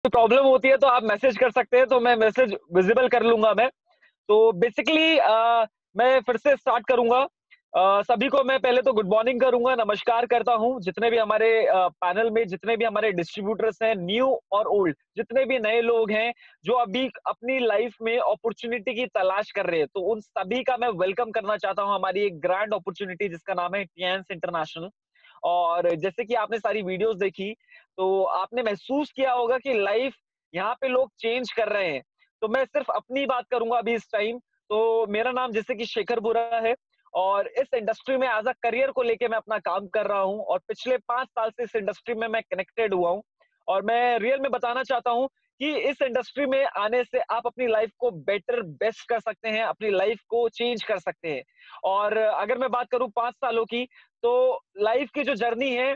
Problem होती है तो आप मैसेज कर सकते हैं, तो मैं मैसेज विजिबल कर लूंगा मैं। तो बेसिकली मैं फिर से स्टार्ट करूंगा। सभी को मैं पहले तो गुड मॉर्निंग करूंगा, नमस्कार करता हूं। जितने भी हमारे पैनल में जितने भी हमारे डिस्ट्रीब्यूटर्स हैं, न्यू और ओल्ड, जितने भी नए लोग हैं जो अभी अपनी लाइफ में अपॉर्चुनिटी की तलाश कर रहे हैं, तो उन सभी का मैं वेलकम करना चाहता हूं हमारी एक ग्रैंड अपॉर्चुनिटी जिसका नाम है टियांस इंटरनेशनल। और जैसे कि आपने सारी वीडियोस देखी, तो आपने महसूस किया होगा कि लाइफ यहाँ पे लोग चेंज कर रहे हैं। तो मैं सिर्फ अपनी बात करूंगा अभी इस टाइम। तो मेरा नाम जैसे कि शेखर बुरा है, और इस इंडस्ट्री में एज अ करियर को लेके मैं अपना काम कर रहा हूँ, और पिछले 5 साल से इस इंडस्ट्री में मैं कनेक्टेड हुआ हूँ। और मैं रियल में बताना चाहता हूँ कि इस इंडस्ट्री में आने से आप अपनी लाइफ को बेटर बेस्ट कर सकते हैं, अपनी लाइफ को चेंज कर सकते हैं। और अगर मैं बात करूं 5 सालों की, तो लाइफ की जो जर्नी है,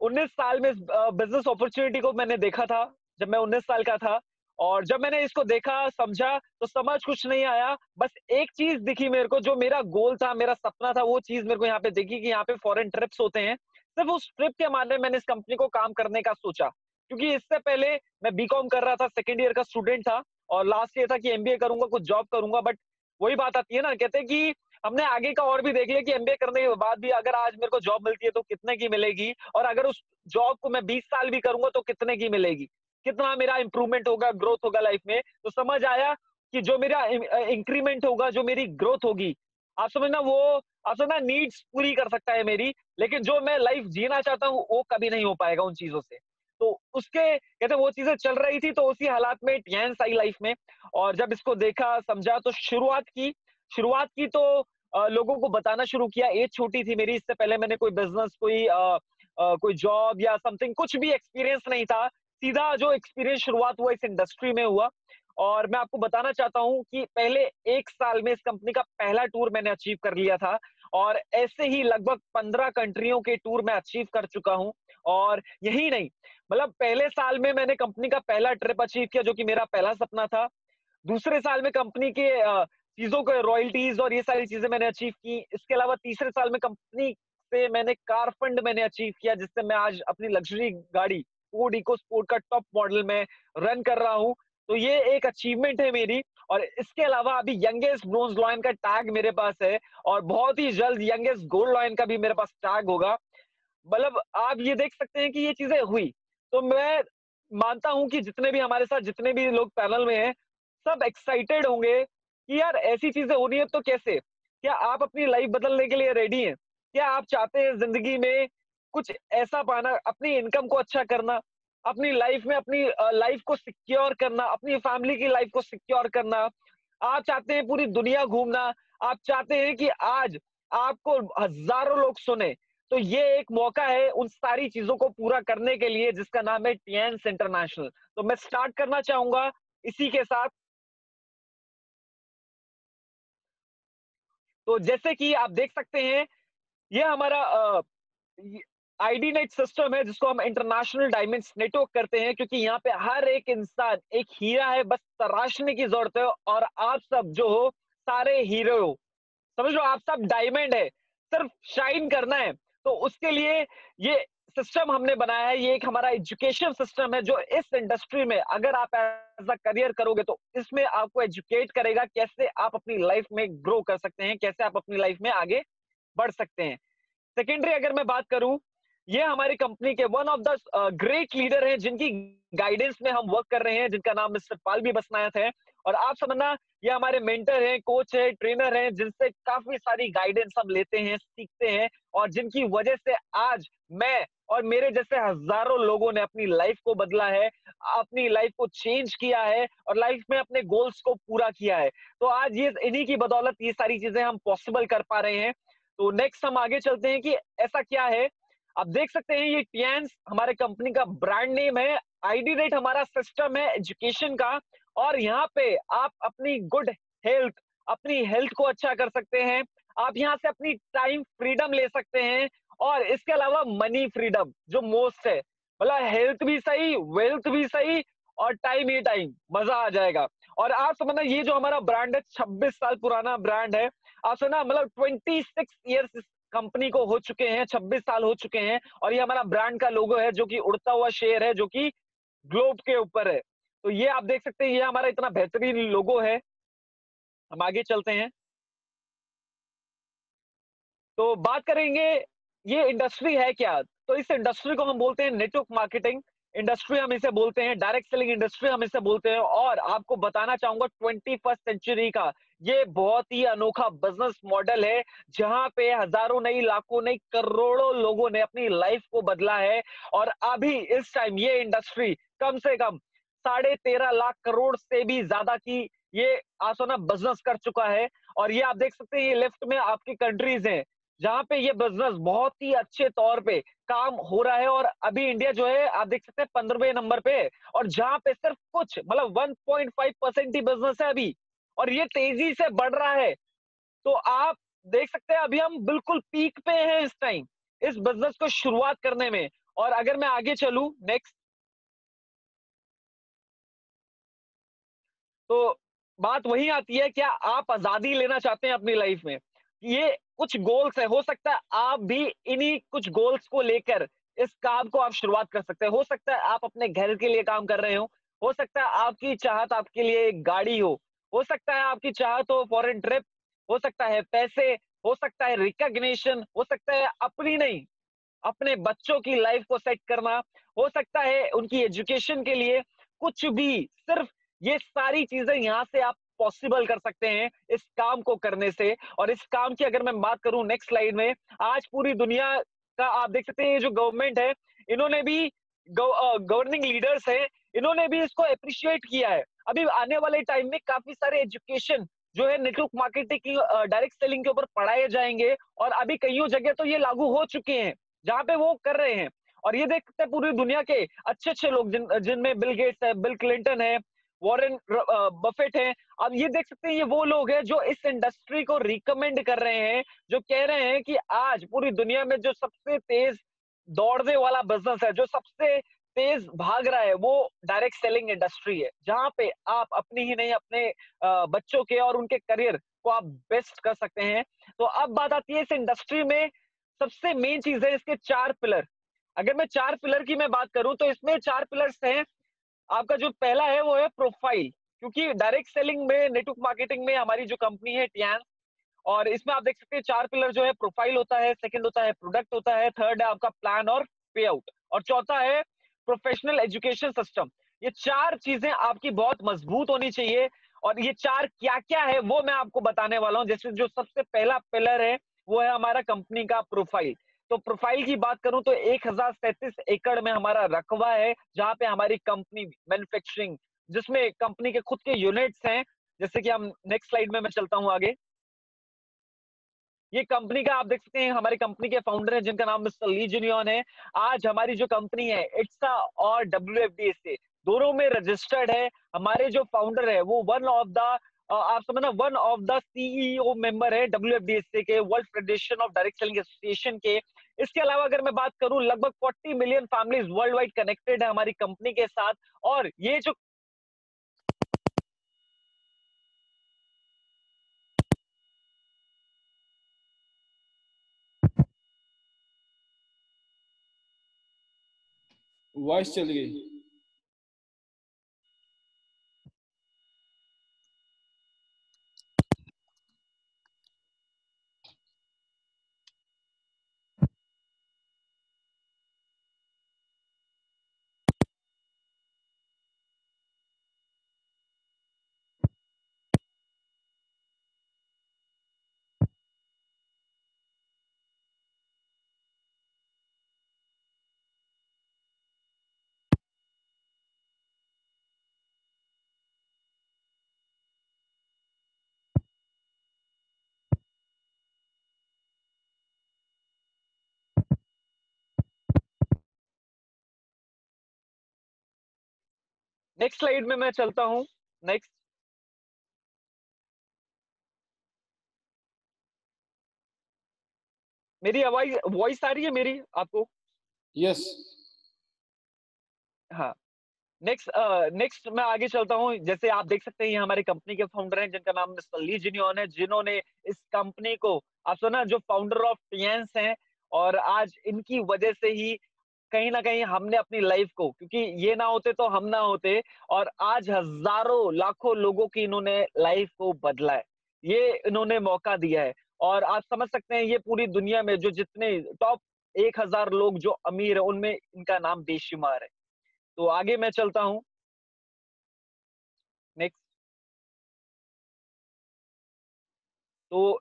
19 साल में बिजनेस अपॉर्चुनिटी को मैंने देखा था जब मैं 19 साल का था। और जब मैंने इसको देखा, समझा, तो समझ कुछ नहीं आया। बस एक चीज दिखी मेरे को, जो मेरा गोल था, मेरा सपना था, वो चीज मेरे को यहाँ पे दिखी कि यहाँ पे फॉरेन ट्रिप्स होते हैं। सिर्फ उस ट्रिप के माध्यम मैंने इस कंपनी को काम करने का सोचा, क्योंकि इससे पहले मैं बीकॉम कर रहा था, सेकेंड ईयर का स्टूडेंट था, और लास्ट ईयर था कि एमबीए करूंगा, कुछ जॉब करूंगा। बट वही बात आती है ना, कहते हैं कि हमने आगे का और भी देख लिया कि एमबीए करने के बाद भी अगर आज मेरे को जॉब मिलती है तो कितने की मिलेगी, और अगर उस जॉब को मैं 20 साल भी करूंगा तो कितने की मिलेगी, कितना मेरा इंप्रूवमेंट होगा, ग्रोथ होगा लाइफ में। तो समझ आया कि जो मेरा इंक्रीमेंट होगा, जो मेरी ग्रोथ होगी, आप समझना वो, आप समझना नीड्स पूरी कर सकता है मेरी, लेकिन जो मैं लाइफ जीना चाहता हूँ वो कभी नहीं हो पाएगा उन चीजों से। तो उसके कहते वो चीजें चल रही थी, तो उसी हालात में टियांस आई लाइफ में। और जब इसको देखा, समझा, तो शुरुआत की तो लोगों को बताना शुरू किया। एज छोटी थी मेरी, इससे पहले मैंने कोई बिजनेस, कोई जॉब या समथिंग, कुछ भी एक्सपीरियंस नहीं था। सीधा जो एक्सपीरियंस शुरुआत हुआ इस इंडस्ट्री में हुआ। और मैं आपको बताना चाहता हूँ कि पहले 1 साल में इस कंपनी का पहला टूर मैंने अचीव कर लिया था, और ऐसे ही लगभग 15 कंट्रियों के टूर मैं अचीव कर चुका हूँ। और यही नहीं, मतलब पहले साल में मैंने कंपनी का पहला ट्रिप अचीव किया, जो कि मेरा पहला सपना था। दूसरे साल में कंपनी के चीजों के रॉयल्टीज और ये सारी चीजें मैंने अचीव की। इसके अलावा तीसरे साल में कंपनी से मैंने कार फंड मैंने अचीव किया, जिससे मैं आज अपनी लग्जरी गाड़ी फोर्ड इको स्पोर्ट का टॉप मॉडल में रन कर रहा हूँ। तो ये एक अचीवमेंट है मेरी। और इसके अलावा अभी यंगेस्ट ब्रोंज लॉयन का टैग मेरे पास है, और बहुत ही जल्द यंगेस्ट गोल्ड लॉयन का भी मेरे पास टैग होगा। मतलब आप ये देख सकते हैं कि ये चीजें हुई। तो मैं मानता हूं कि जितने भी हमारे साथ जितने भी लोग पैनल में हैं, सब एक्साइटेड होंगे कि यार ऐसी चीजें हो रही है तो कैसे। क्या आप अपनी लाइफ बदलने के लिए रेडी हैं? क्या आप चाहते हैं जिंदगी में कुछ ऐसा पाना, अपनी इनकम को अच्छा करना, अपनी लाइफ में अपनी लाइफ को सिक्योर करना, अपनी फैमिली की लाइफ को सिक्योर करना? आप चाहते हैं पूरी दुनिया घूमना? आप चाहते हैं कि आज आपको हजारों लोग सुने? तो ये एक मौका है उन सारी चीजों को पूरा करने के लिए, जिसका नाम है टियांस इंटरनेशनल। तो मैं स्टार्ट करना चाहूंगा इसी के साथ। तो जैसे कि आप देख सकते हैं, ये हमारा आईडी नेट सिस्टम है, जिसको हम इंटरनेशनल डायमंड्स नेटवर्क करते हैं, क्योंकि यहाँ पे हर एक इंसान एक हीरा है, बस तराशने की जरूरत है। और आप सब जो हो, सारे हीरो हो, समझ लो आप सब डायमंड है, सिर्फ शाइन करना है। तो उसके लिए ये सिस्टम हमने बनाया है। ये एक हमारा एजुकेशन सिस्टम है, जो इस इंडस्ट्री में अगर आप एज अ करियर करोगे तो इसमें आपको एजुकेट करेगा कैसे आप अपनी लाइफ में ग्रो कर सकते हैं, कैसे आप अपनी लाइफ में आगे बढ़ सकते हैं। सेकेंडरी अगर मैं बात करूं, ये हमारी कंपनी के one of the great leader हैं, जिनकी गाइडेंस में हम वर्क कर रहे हैं, जिनका नाम मिस्टर पालवी बसनायत है। और आप समझना, ये हमारे मेंटर हैं, कोच है, ट्रेनर हैं, जिनसे काफी सारी गाइडेंस हम लेते हैं, सीखते हैं, और जिनकी वजह से आज मैं और मेरे जैसे हजारों लोगों ने अपनी लाइफ को बदला है, अपनी लाइफ को चेंज किया है, और लाइफ में अपने गोल्स को पूरा किया है। तो आज ये इन्हीं की बदौलत ये सारी चीजें हम पॉसिबल कर पा रहे हैं। तो नेक्स्ट हम आगे चलते हैं कि ऐसा क्या है। आप देख सकते हैं, ये टियांस हमारे कंपनी का ब्रांड नेम है, आईडी रेट हमारा सिस्टम है एजुकेशन का। और यहाँ पे आप अपनी गुड हेल्थ, अपनी हेल्थ को अच्छा कर सकते हैं। आप यहाँ से अपनी टाइम फ्रीडम ले सकते हैं, और इसके अलावा मनी फ्रीडम जो मोस्ट है, मतलब हेल्थ भी सही, वेल्थ भी सही, और टाइम ही टाइम, मजा आ जाएगा। और आप समझना, ये जो हमारा ब्रांड है, 26 साल पुराना ब्रांड है। आप सुना, मतलब 26 ईयर्स इस कंपनी को हो चुके हैं, 26 साल हो चुके हैं। और ये हमारा ब्रांड का लोगो है, जो कि उड़ता हुआ शेर है, जो कि ग्लोब के ऊपर है। तो ये आप देख सकते हैं, ये हमारा इतना बेहतरीन लोगो है। हम आगे चलते हैं। तो बात करेंगे, ये इंडस्ट्री है क्या? तो इस इंडस्ट्री को हम बोलते हैं नेटवर्क मार्केटिंग इंडस्ट्री, हम इसे बोलते हैं डायरेक्ट सेलिंग इंडस्ट्री, हम इसे बोलते हैं। और आपको बताना चाहूंगा 21st सेंचुरी का ये बहुत ही अनोखा बिजनेस मॉडल है, जहां पे हजारों नहीं, लाखों नहीं, करोड़ों लोगों ने अपनी लाइफ को बदला है। और अभी इस टाइम ये इंडस्ट्री कम से कम 13.5 लाख करोड़ से भी ज्यादा की ये आसोना बिजनेस कर चुका है। और ये आप देख सकते हैं, ये लेफ्ट में आपकी कंट्रीज हैं जहां पे ये बिजनेस बहुत ही अच्छे तौर पे काम हो रहा है। और अभी इंडिया जो है आप देख सकते हैं 15वें नंबर पे है, और जहां पे सिर्फ कुछ मतलब 1.5% ही बिजनेस है अभी, और ये तेजी से बढ़ रहा है। तो आप देख सकते हैं अभी हम बिल्कुल पीक पे हैं इस टाइम इस बिजनेस को शुरुआत करने में। और अगर मैं आगे चलूं नेक्स्ट, तो बात वही आती है, क्या आप आजादी लेना चाहते हैं अपनी लाइफ में? ये कुछ गोल्स है, हो सकता है आप भी इन्हीं कुछ गोल्स को लेकर इस काम को आप शुरुआत कर सकते हैं। हो सकता है आप अपने घर के लिए काम कर रहे हो सकता है आपकी चाहत आपके लिए एक गाड़ी हो सकता है आपकी चाहत हो फॉरेन ट्रिप, हो सकता है पैसे, हो सकता है रिकॉग्निशन, हो सकता है अपनी नहीं, अपने बच्चों की लाइफ को सेट करना, हो सकता है उनकी एजुकेशन के लिए कुछ भी। सिर्फ ये सारी चीजें यहाँ से आप पॉसिबल कर सकते हैं इस काम को करने से। और इस काम की अगर मैं बात करूं नेक्स्ट स्लाइड में, आज पूरी दुनिया का आप देख सकते हैं, ये जो गवर्नमेंट है, इन्होंने भी गवर्निंग लीडर्स है, इन्होंने भी इसको अप्रिशिएट किया है। अभी आने वाले टाइम में काफी सारे एजुकेशन जो है नेटवर्क मार्केटिंग डायरेक्ट सेलिंग के ऊपर पढ़ाए जाएंगे, और अभी कईयों जगह तो ये लागू हो चुके हैं जहां पे वो कर रहे हैं। और ये देखते हैं पूरी दुनिया के अच्छे अच्छे लोग जिनमें बिल गेट्स है, बिल क्लिंटन है, वॉरेन बफेट है। अब ये देख सकते हैं, ये वो लोग हैं जो इस इंडस्ट्री को रिकमेंड कर रहे हैं, जो कह रहे हैं कि आज पूरी दुनिया में जो सबसे तेज दौड़ने वाला बिजनेस है, जो सबसे तेज भाग रहा है, वो डायरेक्ट सेलिंग इंडस्ट्री है, जहां पे आप अपनी ही नहीं, अपने बच्चों के और उनके करियर को आप बेस्ट कर सकते हैं। तो अब बात आती है इस इंडस्ट्री में सबसे मेन चीज है इसके 4 पिलर। अगर मैं 4 पिलर की मैं बात करूं तो इसमें 4 पिलर्स हैं। आपका जो पहला है वो है प्रोफाइल, क्योंकि डायरेक्ट सेलिंग में, नेटवर्क मार्केटिंग में हमारी जो कंपनी है टियान, और इसमें आप देख सकते हैं 4 पिलर जो है, प्रोफाइल होता है, सेकंड होता है प्रोडक्ट होता है, थर्ड है आपका प्लान और पे आउट, और चौथा है प्रोफेशनल एजुकेशन सिस्टम। ये 4 चीजें आपकी बहुत मजबूत होनी चाहिए। और ये 4 क्या क्या है वो मैं आपको बताने वाला हूँ। जैसे जो सबसे पहला पिलर है वो है हमारा कंपनी का प्रोफाइल। तो प्रोफाइल की बात करूं तो 1037 एकड़ में हमारा रकबा है, जहां पे हमारी कंपनी मैन्युफैक्चरिंग, जिसमें कंपनी के खुद के यूनिट्स हैं। जैसे कि हम नेक्स्ट स्लाइड में मैं चलता हूं आगे। ये कंपनी का आप देख सकते हैं, हमारी कंपनी के फाउंडर हैं जिनका नाम मिस्टर ली जिनियन है। आज हमारी जो कंपनी है इट्सा और WFDSA दोनों में रजिस्टर्ड है। हमारे जो फाउंडर है वो वन ऑफ द आप समझना one of the CEO member है WFDSA के, world federation of direct selling association के। इसके अलावा अगर मैं बात करूं, लगभग 40 million families world wide connected है हमारी कंपनी के साथ। और ये जो वॉइस चली गई। नेक्स्ट स्लाइड में मैं चलता हूं। नेक्स्ट, मेरी आवाज वॉइस आ रही है मेरी आपको? यस। हाँ। नेक्स्ट मैं आगे चलता हूँ। जैसे आप देख सकते हैं, ये हमारी कंपनी के फाउंडर हैं जिनका नाम मिस्टर ली जिनियन है, जिन्होंने इस कंपनी को, आप सुना, जो फाउंडर ऑफ टियंस हैं, और आज इनकी वजह से ही कहीं ना कहीं हमने अपनी लाइफ को, क्योंकि ये ना होते तो हम ना होते, और आज हजारों लाखों लोगों की इन्होंने लाइफ को बदला है, ये इन्होंने मौका दिया है। और आप समझ सकते हैं ये पूरी दुनिया में जो जितने टॉप 1,000 लोग जो अमीर है उनमें इनका नाम बेशुमार है। तो आगे मैं चलता हूँ। नेक्स्ट। तो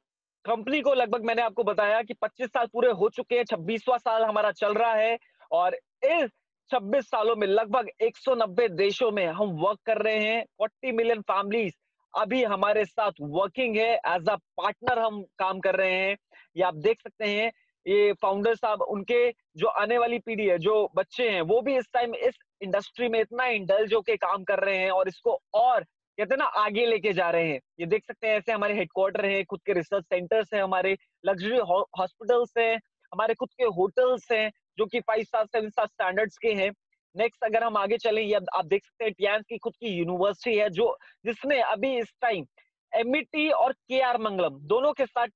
कंपनी को लगभग मैंने आपको बताया कि 25 साल पूरे हो चुके हैं, 26वां साल हमारा चल रहा है, और इस 26 सालों में लगभग 190 देशों में हम वर्क कर रहे हैं। 40 मिलियन फैमिलीज अभी हमारे साथ वर्किंग है, एज अ पार्टनर हम काम कर रहे हैं। ये आप देख सकते हैं, ये फाउंडर साहब, उनके जो आने वाली पीढ़ी है, जो बच्चे हैं, वो भी इस टाइम इस इंडस्ट्री में इतना इंडल्ज होके काम कर रहे हैं और इसको और कहते हैं ना आगे लेके जा रहे हैं। ये देख सकते हैं, ऐसे हमारे हेडक्वार्टर हैं, खुद के रिसर्च सेंटर्स हैं, हमारे लग्जरी हॉस्पिटल्स हैं, हमारे खुद के होटल्स हैं जो कि 5 स्टार 7 स्टार स्टैंडर्ड्स के हैं। नेक्स्ट अगर हम आगे चलें, ये आप देख सकते हैं टियांस की खुद की यूनिवर्सिटी है, जो जिसने अभी इस टाइम एमईटी और केआर मंगलम दोनों के साथ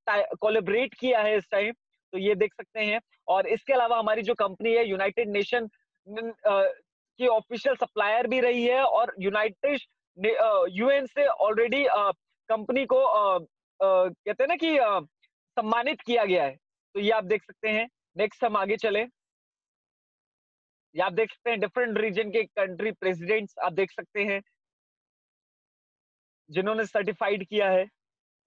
कोलैबोरेट किया है इस टाइम। तो ये देख सकते हैं। और इसके अलावा हमारी जो कंपनी है यूनाइटेड नेशन की ऑफिशियल सप्लायर भी रही है, और यूनाइटेड यूएन से ऑलरेडी कंपनी को कहते हैं ना कि सम्मानित किया गया है। तो ये आप देख सकते हैं। नेक्स्ट हम आगे चले। ये आप देख सकते हैं डिफरेंट रीजन के कंट्री प्रेसिडेंट्स आप देख सकते हैं जिन्होंने सर्टिफाइड किया है।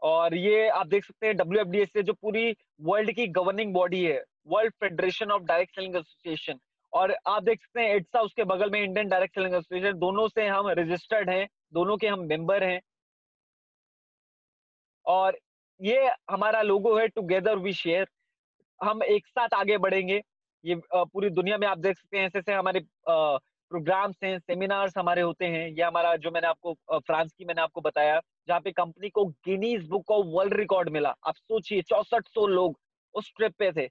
और ये आप देख सकते हैं WFDA से, जो पूरी वर्ल्ड की गवर्निंग बॉडी है, world federation of direct selling association. और आप देख सकते हैं इट्सा, उसके बगल में इंडियन डायरेक्ट सेलिंग एसोसिएशन, दोनों से हम रजिस्टर्ड हैं, दोनों के हम मेंबर हैं। और ये हमारा लोगो है, टुगेदर वी शेयर, हम एक साथ आगे बढ़ेंगे। ये पूरी दुनिया में आप देख सकते हैं ऐसे-ऐसे हमारे प्रोग्राम्स हैं, सेमिनार्स हमारे होते हैं। ये हमारा जो मैंने आपको फ्रांस की मैंने आपको बताया, जहाँ पे कंपनी को Guinness book of world record मिला। आप सोचिए 6400 लोग उस ट्रिप पे थे।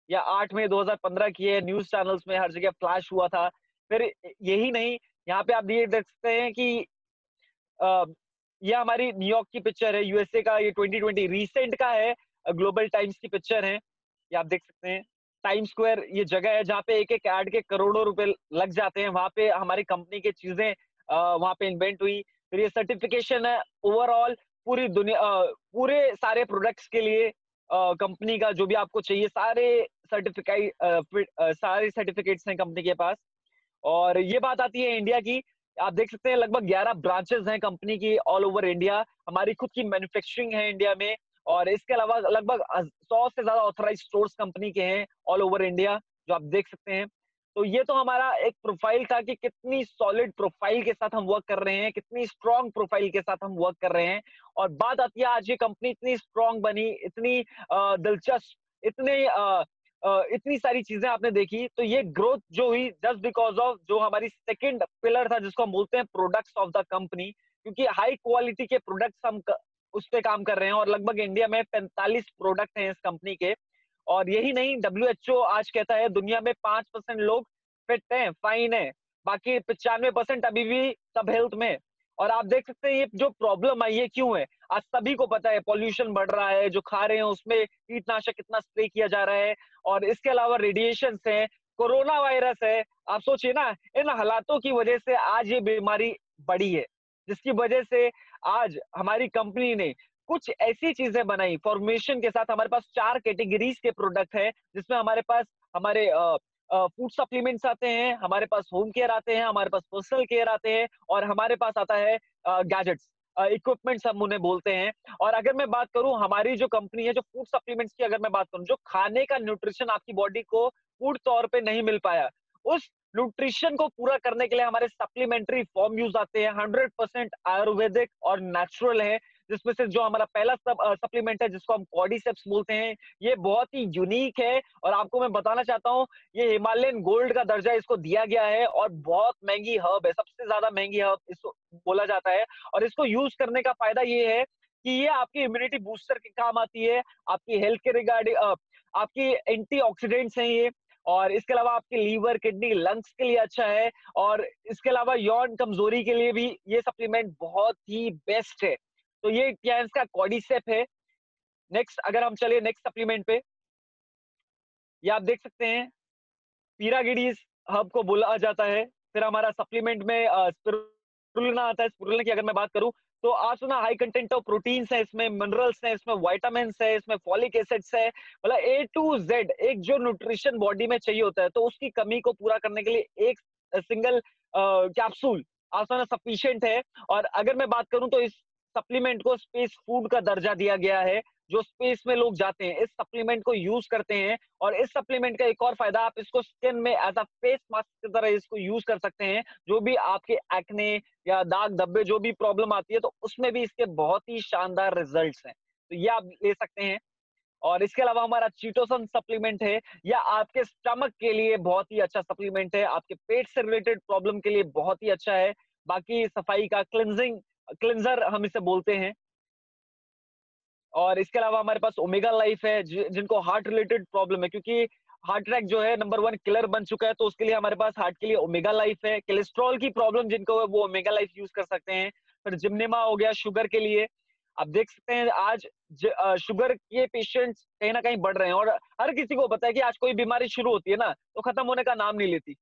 या 8 मई 2015 की है, न्यूज़ चैनल्स में हर जगह फ्लैश हुआ था। फिर यही नहीं, यहाँ पे आप ये देख सकते हैं कि अ, ये हमारी न्यूयॉर्क की पिक्चर है, यूएसए का, ये 2020 रीसेंट का है, ग्लोबल टाइम्स की पिक्चर है। ये आप देख सकते हैं। टाइम स्क्वायर ये जगह है जहाँ पे एक-एक ऐड के करोड़ों रुपए लग जाते हैं। वहाँ पे हमारी कंपनी की चीज़ें वहाँ पे इन्वेंट हुई। फिर ये सर्टिफिकेशन है ओवरऑल पूरी दुनिया, पूरे सारे प्रोडक्ट्स के लिए कंपनी का जो भी आपको चाहिए, सारे सारे सर्टिफिकेट्स हैं कंपनी के पास। और ये बात आती है इंडिया की। आप देख सकते हैं लगभग 11 ब्रांचेस हैं कंपनी की ऑल ओवर इंडिया। हमारी खुद की मैन्युफैक्चरिंग है इंडिया में, और इसके अलावा लगभग 100 से ज्यादा ऑथराइज्ड स्टोर्स कंपनी के हैं ऑल ओवर इंडिया, जो आप देख सकते हैं। तो ये तो हमारा एक प्रोफाइल था कि कितनी सॉलिड प्रोफाइल के साथ हम वर्क कर रहे हैं, कितनी स्ट्रॉन्ग प्रोफाइल के साथ हम वर्क कर रहे हैं। और बात आती है आज ये कंपनी इतनी स्ट्रॉन्ग बनी, इतनी दिलचस्प, इतनी इतनी सारी चीजें आपने देखी, तो ये ग्रोथ जो हुई जस्ट बिकॉज ऑफ जो हमारी सेकंड पिलर था, जिसको हम बोलते हैं प्रोडक्ट्स ऑफ द कंपनी, क्योंकि हाई क्वालिटी के प्रोडक्ट्स उस पे काम कर रहे हैं। और लगभग इंडिया में 45 प्रोडक्ट हैं इस कंपनी के। और यही नहीं, WHO आज कहता है दुनिया में 5% लोग फिट हैं, फाइन है, बाकी 95% अभी भी सब हेल्थ में। और आप देख सकते हैं ये जो प्रॉब्लम आई है क्यों है, आज सभी को पता है, पॉल्यूशन बढ़ रहा है, जो खा रहे हैं उसमें कीटनाशक कितना स्प्रे किया जा रहा है, और इसके अलावा रेडिएशन है, कोरोना वायरस है। आप सोचिए ना, इन हालातों की वजह से आज ये बीमारी बढ़ी है, जिसकी वजह से आज हमारी कंपनी ने कुछ ऐसी चीजें बनाई फॉर्मेशन के साथ। हमारे पास 4 कैटेगरीज के प्रोडक्ट है, जिसमें हमारे पास हमारे फूड सप्लीमेंट्स आते हैं, हमारे पास होम केयर आते हैं, हमारे पास पर्सनल केयर आते हैं, और हमारे पास आता है गैजेट्स, इक्विपमेंट्स हम उन्हें बोलते हैं। और अगर मैं बात करूं हमारी जो कंपनी है, जो फूड सप्लीमेंट्स की अगर मैं बात करूं, जो खाने का न्यूट्रिशन आपकी बॉडी को फूड तौर पे नहीं मिल पाया, उस न्यूट्रिशन को पूरा करने के लिए हमारे सप्लीमेंट्री फॉर्म यूज आते हैं, 100% आयुर्वेदिक और नेचुरल है। जिसमें से जो हमारा पहला सप्लीमेंट है, जिसको हम कॉर्डिसेप्स बोलते हैं, ये बहुत ही यूनिक है। और आपको मैं बताना चाहता हूँ, ये हिमालयन गोल्ड का दर्जा इसको दिया गया है, और बहुत महंगी हर्ब है, सबसे ज्यादा महंगी हर्ब इसको बोला जाता है। और इसको यूज करने का फायदा ये है कि ये आपकी इम्यूनिटी बूस्टर के काम आती है, आपकी हेल्थ के रिगार्डिंग, आपकी एंटीऑक्सीडेंट्स हैं ये। और इसके अलावा आपके लीवर, किडनी, लंग्स के लिए अच्छा है। और इसके अलावा यौन कमजोरी के लिए भी ये सप्लीमेंट बहुत ही बेस्ट है। तो ये क्या इसका कॉर्डिसेप है। नेक्स्ट अगर हम चले नेक्स्ट सप्लीमेंट पे, ये आप देख सकते हैं पीरागिडीज हब को बोला जाता है। फिर हमारा सप्लीमेंट में स्पिरुलिना आता है। स्पिरुलिना की अगर मैं बात करूँ तो आप सुना हाई कंटेंट ऑफ प्रोटीन्स है इसमें, मिनरल्स हैं इसमें, विटामिन्स है इसमें, फॉलिक एसिड्स है, मतलब ए टू जेड एक जो न्यूट्रिशन बॉडी में चाहिए होता है, तो उसकी कमी को पूरा करने के लिए एक सिंगल कैप्सूल आप समझना सफिशिएंट है। और अगर मैं बात करूं तो इस सप्लीमेंट को स्पेस फूड का दर्जा दिया गया है। जो स्पेस में लोग जाते हैं इस सप्लीमेंट को यूज करते हैं। और इस सप्लीमेंट का एक और फायदा, आप इसको स्किन में एज अ फेस मास्क की तरह इसको यूज कर सकते हैं। जो भी आपके एक्ने या दाग धब्बे जो भी प्रॉब्लम आती है, तो उसमें भी इसके बहुत ही शानदार रिजल्ट्स हैं, तो ये आप ले सकते हैं। और इसके अलावा हमारा चीटोसन सप्लीमेंट है, या आपके स्टमक के लिए बहुत ही अच्छा सप्लीमेंट है, आपके पेट से रिलेटेड प्रॉब्लम के लिए बहुत ही अच्छा है। बाकी सफाई का क्लिंजर हम इसे बोलते हैं। और इसके अलावा हमारे पास ओमेगा लाइफ है, जिनको हार्ट रिलेटेड प्रॉब्लम है, क्योंकि हार्ट अटैक जो है नंबर 1 किलर बन चुका है, तो उसके लिए हमारे पास हार्ट के लिए ओमेगा लाइफ है। कोलेस्ट्रॉल की प्रॉब्लम जिनको है वो ओमेगा लाइफ यूज कर सकते हैं। फिर जिम्नेमा हो गया शुगर के लिए। आप देख सकते हैं आज शुगर के पेशेंट्स कहीं ना कहीं बढ़ रहे हैं, और हर किसी को पता है कि आज कोई बीमारी शुरू होती है ना, तो खत्म होने का नाम नहीं लेती,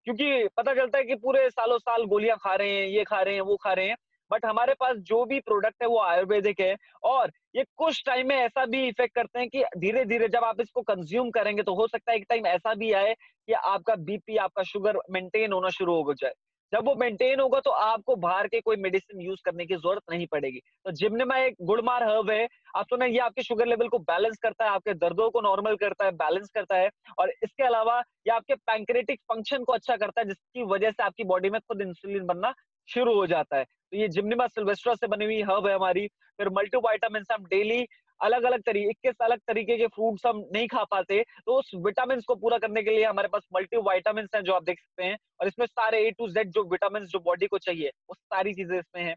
क्योंकि पता चलता है कि पूरे सालों साल गोलियां खा रहे हैं, ये खा रहे हैं, वो खा रहे हैं। बट हमारे पास जो भी प्रोडक्ट है वो आयुर्वेदिक है, और ये कुछ टाइम में ऐसा भी इफेक्ट करते हैं कि धीरे धीरे जब आप इसको कंज्यूम करेंगे तो हो सकता है एक टाइम ऐसा भी आए कि आपका बीपी, आपका शुगर मेंटेन होना शुरू हो जाए। जब वो मेंटेन होगा तो आपको बाहर के कोई मेडिसिन यूज करने की जरूरत नहीं पड़ेगी। तो जिम्नेमा एक गुड़मार हर्ब है। आप सुना, ये आपके शुगर लेवल को बैलेंस करता है, आपके दर्दों को नॉर्मल करता है, बैलेंस करता है। और इसके अलावा ये आपके पैंक्रेटिक फंक्शन को अच्छा करता है, जिसकी वजह से आपकी बॉडी में खुद इंसुलिन बनना शुरू हो जाता है। तो ये जिम्नेमा सिल्वेस्ट्रा से बनी हुई हर्ब है हमारी। फिर मल्टीविटामिन हम डेली अलग अलग तरीके 21 अलग तरीके के फ्रूट्स हम नहीं खा पाते, तो उस विटामिन को पूरा करने के लिए हमारे पास मल्टीविटामिन हैं जो आप देख सकते हैं। और इसमें सारे ए टू जेड जो विटामिन जो बॉडी को चाहिए वो सारी चीजें इसमें हैं।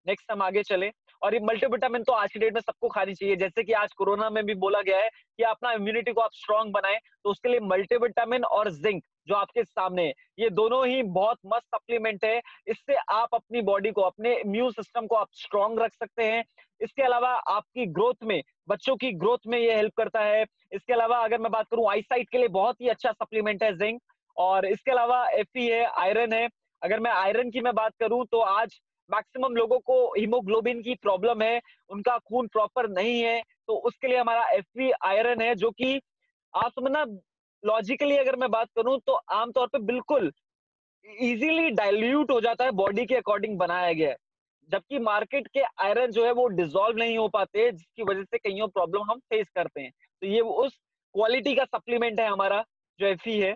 नेक्स्ट हम आगे चले। और ये मल्टीविटामिन तो आज की डेट में सबको खानी चाहिए, जैसे कि आज कोरोना में भी बोला गया है कि अपना इम्यूनिटी को आप स्ट्रांग बनाएं, तो उसके लिए मल्टीविटामिन और जिंक जो आपके सामने है, ये दोनों ही बहुत मस्त सप्लीमेंट है। इससे आप अपनी बॉडी को, अपने इम्यून सिस्टम को आप स्ट्रांग रख सकते हैं। इसके अलावा आपकी ग्रोथ में, बच्चों की ग्रोथ में ये हेल्प करता है। इसके अलावा अगर मैं बात करूं आईसाइट के लिए बहुत ही अच्छा सप्लीमेंट है जिंक। और इसके अलावा एफई है, आयरन है। अगर मैं आयरन की मैं बात करूं तो आज मैक्सिमम लोगों को हीमोग्लोबिन की प्रॉब्लम है, उनका खून प्रॉपर नहीं है, तो उसके लिए हमारा एफई आयरन है, जो कि आप समझना लॉजिकली अगर मैं बात करूं तो आमतौर पे बिल्कुल इजीली डाइल्यूट हो जाता है, बॉडी के अकॉर्डिंग बनाया गया है। जबकि मार्केट के आयरन जो है वो डिसॉल्व नहीं हो पाते, जिसकी वजह से कईयों प्रॉब्लम हम फेस करते हैं। तो ये उस क्वालिटी का सप्लीमेंट है हमारा जो एफई है।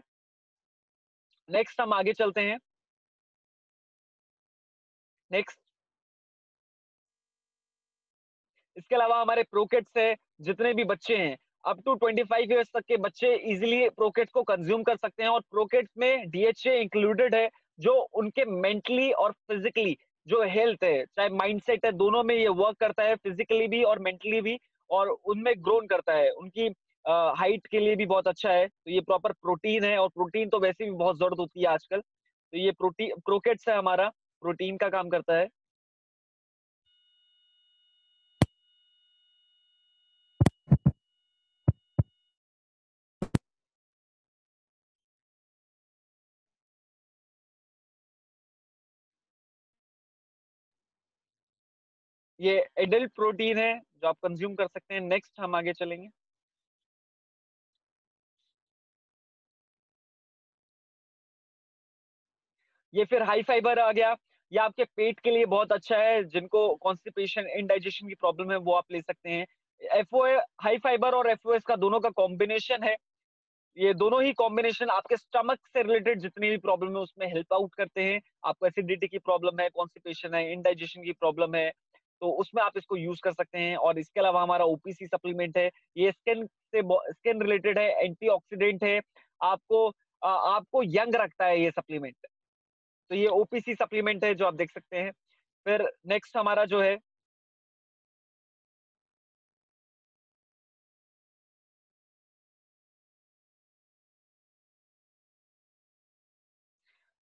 नेक्स्ट हम आगे चलते हैं। नेक्स्ट, इसके अलावा हमारे प्रोकेट्स है। जितने भी बच्चे हैं अप टू 25 ईयर्स तक के बच्चे इजीली प्रोकेट्स को कंज्यूम कर सकते हैं। और प्रोकेट्स में डीएचए इंक्लूडेड है, जो उनके मेंटली और फिजिकली जो हेल्थ है, चाहे माइंडसेट है, दोनों में ये वर्क करता है, फिजिकली भी और मेंटली भी। और उनमें ग्रोन करता है, उनकी हाइट के लिए भी बहुत अच्छा है। तो ये प्रॉपर प्रोटीन है, और प्रोटीन तो वैसे भी बहुत जरूरत होती है आजकल। तो ये प्रोटीन प्रोकेट्स है हमारा, प्रोटीन का काम करता है। ये एडल्ट प्रोटीन है जो आप कंज्यूम कर सकते हैं। नेक्स्ट हम आगे चलेंगे। ये फिर हाई फाइबर आ गया। ये आपके पेट के लिए बहुत अच्छा है, जिनको कॉन्स्टिपेशन, इनडाइजेशन की प्रॉब्लम है, वो आप ले सकते हैं। एफओ हाई फाइबर और एफओएस का दोनों का कॉम्बिनेशन है। ये दोनों ही कॉम्बिनेशन आपके स्टमक से रिलेटेड जितनी भी प्रॉब्लम है उसमें हेल्प आउट करते हैं। आपको एसिडिटी की प्रॉब्लम है, कॉन्स्टिपेशन है, इनडाइजेशन की प्रॉब्लम है, तो उसमें आप इसको यूज कर सकते हैं। और इसके अलावा हमारा ओपीसी सप्लीमेंट है। ये स्किन रिलेटेड है, एंटीऑक्सीडेंट है, आपको आपको यंग रखता है ये सप्लीमेंट। तो ये ओपीसी सप्लीमेंट है जो आप देख सकते हैं। फिर नेक्स्ट हमारा जो है,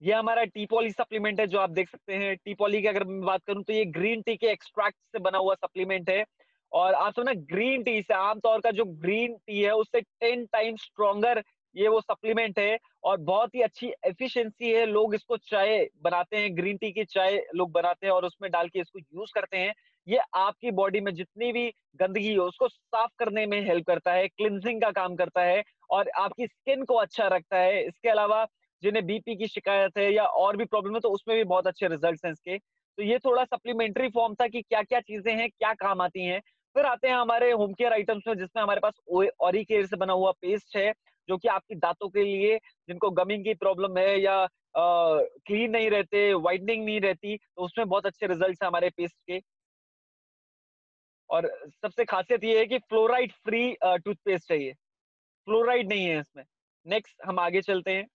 ये हमारा टी पॉली सप्लीमेंट है जो आप देख सकते हैं। टी पॉली की अगर मैं बात करूं तो ये ग्रीन टी के एक्सट्रैक्ट से बना हुआ सप्लीमेंट है। और आप समझना, ग्रीन टी से, आमतौर का जो ग्रीन टी है उससे 10 टाइम्स स्ट्रॉन्गर ये वो सप्लीमेंट है और बहुत ही अच्छी एफिशिएंसी है। लोग इसको चाय बनाते हैं, ग्रीन टी की चाय लोग बनाते हैं और उसमें डाल के इसको यूज़ करते हैं। ये आपकी बॉडी में जितनी भी गंदगी हो उसको साफ करने में हेल्प करता है, क्लींजिंग का काम करता है और आपकी स्किन को अच्छा रखता है। इसके अलावा जिन्हें बीपी की शिकायत है या और भी प्रॉब्लम है तो उसमें भी बहुत अच्छे रिजल्ट्स हैं इसके। तो ये थोड़ा सप्लीमेंट्री फॉर्म था कि क्या-क्या चीज़ें हैं, क्या काम आती हैं। फिर आते हैं हमारे होम केयर आइटम्स में जिसमें हमारे पास ओरिकेयर से बना हुआ पेस्ट है, जो कि आपकी दाँतों के लिए जिनको गमिंग की प्रॉब्लम है या क्लीन नहीं रहते, व्हाइटनिंग नहीं रहती, तो उसमें बहुत अच्छे रिजल्ट्स हैं हमारे पेस्ट के। और सबसे खासियत ये है कि फ्लोराइड फ्री टूथपेस्ट है ये, फ्लोराइड नहीं है इसमें। नेक्स्ट हम आगे चलते हैं।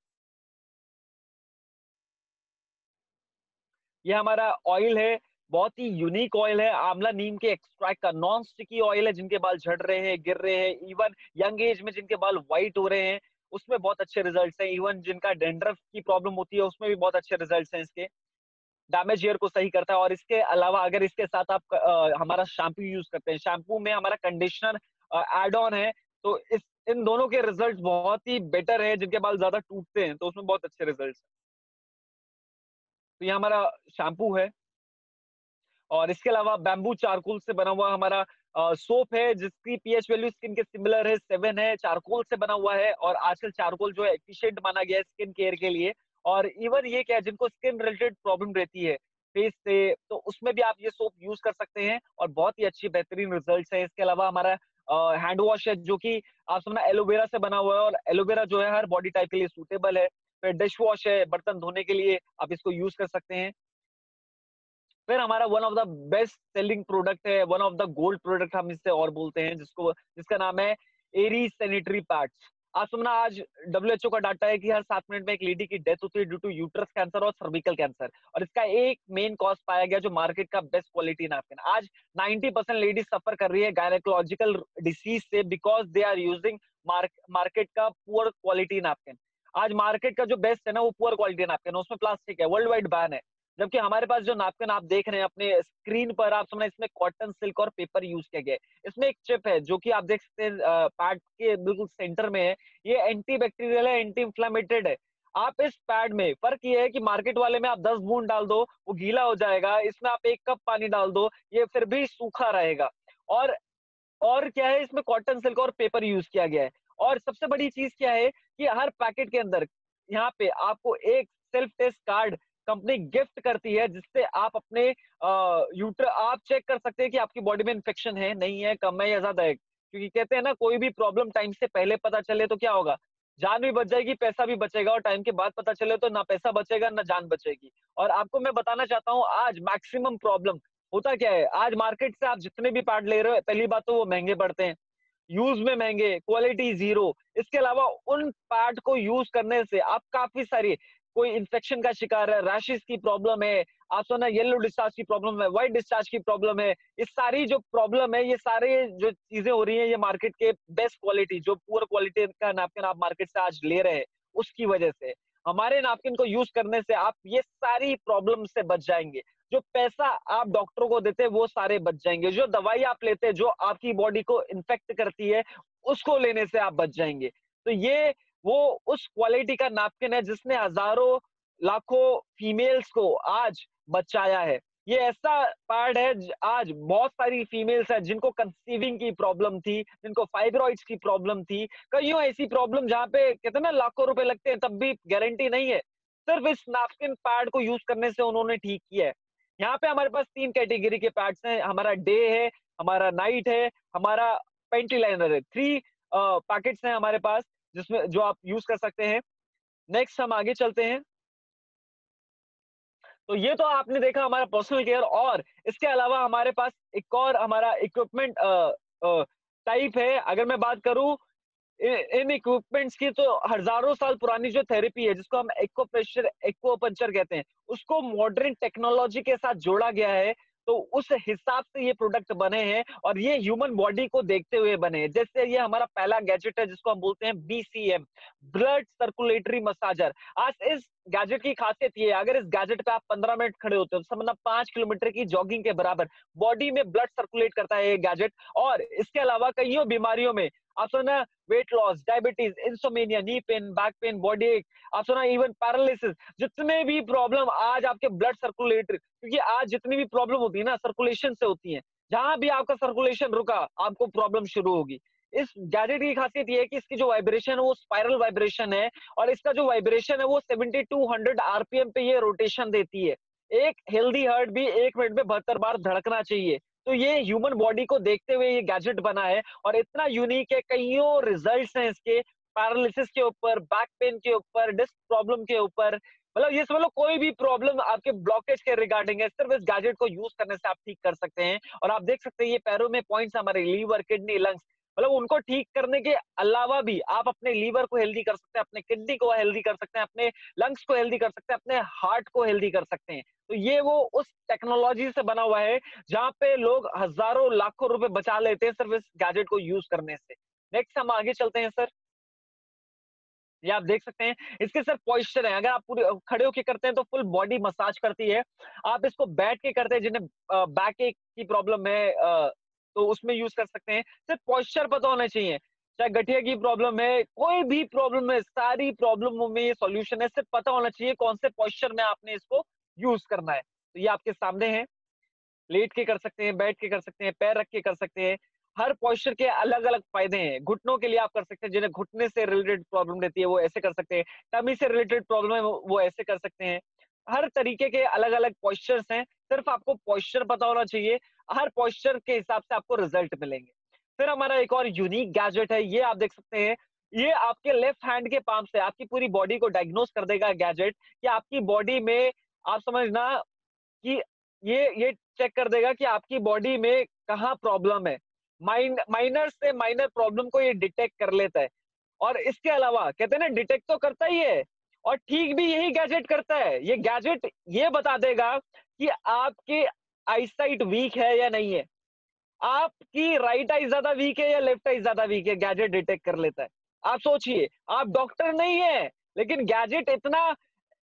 ये हमारा ऑयल है, बहुत ही यूनिक ऑयल है, आंवला नीम के एक्सट्रैक्ट का नॉन स्टिकी ऑयल है, जिनके बाल झड़ रहे हैं, गिर रहे हैं, इवन यंग एज में जिनके बाल व्हाइट हो रहे हैं, उसमें बहुत अच्छे रिजल्ट्स हैं। इवन जिनका डैंड्रफ की प्रॉब्लम होती है, उसमें भी बहुत अच्छे रिजल्ट्स हैं इसके। डैमेज हेयर को सही करता है और इसके अलावा अगर इसके साथ आप हमारा शैम्पू यूज़ करते हैं, शैम्पू में हमारा कंडीशनर ऐड ऑन है, तो इस इन दोनों के रिजल्ट्स बहुत ही बेटर है, जिनके बाल ज़्यादा टूटते हैं, तो उसमें बहुत अच्छे रिजल्ट्स हैं। तो ये हमारा शैम्पू है। और इसके अलावा बैम्बू चारकोल से बना हुआ हमारा सोप है जिसकी पीएच वैल्यू स्किन के सिमिलर है 7 है, चारकोल से बना हुआ है और आजकल चारकोल जो है एफिशिएंट माना गया है स्किन केयर के लिए। और इवन ये क्या है जिनको स्किन रिलेटेड प्रॉब्लम रहती है फेस से, तो उसमें भी आप ये सोप यूज कर सकते हैं और बहुत ही अच्छी बेहतरीन रिजल्ट्स है। इसके अलावा हमारा हैंड वॉश है जो कि आप समझना एलोवेरा से बना हुआ है और एलोवेरा जो है हर बॉडी टाइप के लिए सूटेबल है। फिर डिश वॉश है, बर्तन धोने के लिए आप इसको यूज कर सकते हैं। फिर हमारा one of the best selling product है, one of the gold product हम इससे और बोलते हैं जिसका नाम है एरी सैनिटरी पैड्स। आज सुनना आज डब्ल्यूएचओ का डाटा है कि हर 7 मिनट में एक लेडी की डेथ होती है ड्यू टू यूट्रस कैंसर और सर्विकल कैंसर और इसका एक मेन कॉज पाया गया जो मार्केट का बेस्ट क्वालिटी नैपकिन। आज 90% लेडीज सफर कर रही है गायनेकोलॉजिकल डिसीज से because they are using market का पुअर क्वालिटी नैपकिन। आज मार्केट का जो बेस्ट है ना वो पुअर क्वालिटी नैपकिन है, उसमें प्लास्टिक है, वर्ल्ड वाइड बैन है। जबकि हमारे पास जो नैपकिन आप देख रहे हैं अपने स्क्रीन पर, आप समझना इसमें कॉटन सिल्क और पेपर यूज किया गया है। इसमें एक चिप है जो कि आप देख सकते हैं पैड के बिल्कुल सेंटर में है। ये एंटी बैक्टीरियल है, एंटी इंफ्लेमेटेड है। आप इस पैड में फर्क ये है कि मार्केट वाले में आप 10 बूंद डाल दो वो गीला हो जाएगा, इसमें आप 1 कप पानी डाल दो ये फिर भी सूखा रहेगा। और और क्या है इसमें कॉटन सिल्क और पेपर यूज किया गया है। और सबसे बड़ी चीज क्या है कि हर पैकेट के अंदर यहाँ पे आपको एक self test card company gift करती है जिससे आप अपने आप चेक कर सकते हैं कि आपकी बॉडी में इन्फेक्शन है, नहीं है, कम है या ज्यादा है। क्योंकि कहते हैं ना कोई भी प्रॉब्लम टाइम से पहले पता चले तो क्या होगा, जान भी बच जाएगी, पैसा भी बचेगा। और टाइम के बाद पता चले तो ना पैसा बचेगा ना जान बचेगी। और आपको मैं बताना चाहता हूँ आज मैक्सिमम प्रॉब्लम होता क्या है, आज मार्केट से आप जितने भी पार्ट ले रहे हो पहली बात तो वो महंगे पड़ते हैं, यूज में महंगे, क्वालिटी जीरो। इसके अलावा उन पैड को यूज करने से आप काफी सारी कोई इन्फेक्शन का शिकार है, रैशेस की प्रॉब्लम है, आप सुना येलो डिस्चार्ज की प्रॉब्लम है, व्हाइट डिस्चार्ज की प्रॉब्लम है, इस सारी जो प्रॉब्लम है ये सारे जो चीजें हो रही हैं ये मार्केट के बेस्ट क्वालिटी जो पुअर क्वालिटी का नैपकिन आप मार्केट से आज ले रहे हैं उसकी वजह से। हमारे नैपकिन को यूज करने से आप ये सारी प्रॉब्लम से बच जाएंगे। जो पैसा आप डॉक्टरों को देते हैं वो सारे बच जाएंगे, जो दवाई आप लेते हैं जो आपकी बॉडी को इन्फेक्ट करती है उसको लेने से आप बच जाएंगे। तो ये वो उस क्वालिटी का नैपकिन है जिसने हजारों लाखों फीमेल्स को आज बचाया है। ये ऐसा पैड है आज बहुत सारी फीमेल्स है जिनको कंसीविंग की प्रॉब्लम थी, जिनको फाइब्रॉइड्स की प्रॉब्लम थी, कईयों ऐसी प्रॉब्लम जहाँ पे कहते हैं ना लाखों रुपए लगते हैं तब भी गारंटी नहीं है। सिर्फ इस नैपकिन पैड को यूज करने से उन्होंने ठीक किया है। यहाँ पे हमारे पास 3 कैटेगरी के पैड्स हैं, हमारा डे है, हमारा नाइट है, हमारा पेंटी लाइनर है। 3 पैकेट्स हैं हमारे पास जिसमें जो आप यूज कर सकते हैं। नेक्स्ट हम आगे चलते हैं। तो ये तो आपने देखा हमारा पर्सनल केयर और इसके अलावा हमारे पास एक और हमारा इक्विपमेंट टाइप है। अगर मैं बात करूं इन इक्विपमेंट्स की तो हजारों साल पुरानी जो थेरेपी है जिसको हम एक्को प्रेशर एक्को पंचर कहते हैं उसको मॉडर्न टेक्नोलॉजी के साथ जोड़ा गया है। तो उस हिसाब से ये प्रोडक्ट बने हैं और ये ह्यूमन बॉडी को देखते हुए बने हैं। जैसे ये हमारा पहला गैजेट है जिसको हम बोलते हैं बीसीएम, ब्लड सर्कुलेटरी मसाजर। आज इस गैजेट की खासियत ये है, अगर इस गैजेट पे आप 15 मिनट खड़े होते हो तो समझना 5 किलोमीटर की जॉगिंग के बराबर बॉडी में ब्लड सर्कुलेट करता है ये गैजेट। और इसके अलावा कईयों बीमारियों में आप सुना, weight loss, diabetes, insomnia, knee pain, back pain, body एक, आप सुना इवन पैरालिसिस, जितने भी प्रॉब्लम आज आपके ब्लड सर्कुलेट, क्योंकि आज जितनी भी प्रॉब्लम होती है ना सर्कुलेशन से होती है, जहां भी आपका सर्कुलेशन रुका आपको प्रॉब्लम शुरू होगी। इस गैजेट की खासियत ये है कि इसकी जो वाइब्रेशन है वो स्पाइरल वाइब्रेशन है, और इसका जो वाइब्रेशन है वो 7200 आरपीएम पे ये रोटेशन देती है। एक हेल्दी हार्ट भी 1 मिनट में 72 बार धड़कना चाहिए। तो ये ह्यूमन बॉडी को देखते हुए ये गैजेट बना है, और इतना यूनिक है, कईयों रिजल्ट्स हैं इसके, पैरालिसिस के ऊपर, बैक पेन के ऊपर, डिस्क प्रॉब्लम के ऊपर, मतलब ये समझ लो कोई भी प्रॉब्लम आपके ब्लॉकेज के रिगार्डिंग है, सिर्फ इस गैजेट को यूज करने से आप ठीक कर सकते हैं। और आप देख सकते हैं ये पैरों में पॉइंट्स, हमारे लीवर, किडनी, लंग्स, मतलब उनको ठीक करने के अलावा भी आप अपने लीवर को हेल्दी कर सकते हैं, अपने किडनी को हेल्दी कर सकते हैं, अपने लंग्स को हेल्दी कर सकते हैं, अपने हार्ट को हेल्दी कर सकते हैं। तो ये वो उस टेक्नोलॉजी से बना हुआ है जहाँ पे लोग हजारों लाखों रुपए बचा लेते हैं सिर्फ इस गैजेट को यूज करने से। नेक्स्ट हम आगे चलते हैं सर। ये आप देख सकते हैं, इसके सर पॉइस्चर है, अगर आप पूरे खड़े होके करते हैं तो फुल बॉडी मसाज करती है। आप इसको बैठ के करते हैं, जिन्हें बैक एक की प्रॉब्लम है तो उसमें यूज कर सकते हैं। सिर्फ पॉइस्चर पता होना चाहिए, चाहे गठिया की प्रॉब्लम है, कोई भी प्रॉब्लम है, सारी प्रॉब्लमों में ये सॉल्यूशन है, सिर्फ पता होना चाहिए कौन से पॉइस्चर में आपने इसको यूज करना है। तो ये आपके सामने है, लेट के कर सकते हैं, बैठ के कर सकते हैं, पैर रख के कर सकते हैं। हर पोस्चर के अलग-अलग फायदे हैं। घुटनों के लिए आप कर सकते हैं, जिन्हें घुटने से रिलेटेड प्रॉब्लम रहती है, वो ऐसे कर सकते हैं। टमी से रिलेटेड प्रॉब्लम है, वो ऐसे कर सकते हैं। हर तरीके के अलग-अलग पोस्चर्स हैं, सिर्फ आपको पोस्चर पता होना चाहिए। हर पोस्चर के हिसाब से आपको रिजल्ट मिलेंगे। फिर हमारा एक और यूनिक गैजेट है, ये आप देख सकते हैं। ये आपके लेफ्ट हैंड के पाम से आपकी पूरी बॉडी को डायग्नोज कर देगा गैजेट, कि आपकी बॉडी में, आप समझना कि ये चेक कर देगा कि आपकी बॉडी में कहाँ प्रॉब्लम है। माइनर से माइनर प्रॉब्लम को ये डिटेक्ट कर लेता है। और इसके अलावा कहते हैं ना, डिटेक्ट तो करता ही है और ठीक भी यही गैजेट करता है। ये गैजेट ये बता देगा कि आपकी आईसाइट वीक है या नहीं है, आपकी राइट आई ज्यादा वीक है या लेफ्ट आई ज्यादा वीक है, गैजेट डिटेक्ट कर लेता है। आप सोचिए, आप डॉक्टर नहीं है, लेकिन गैजेट इतना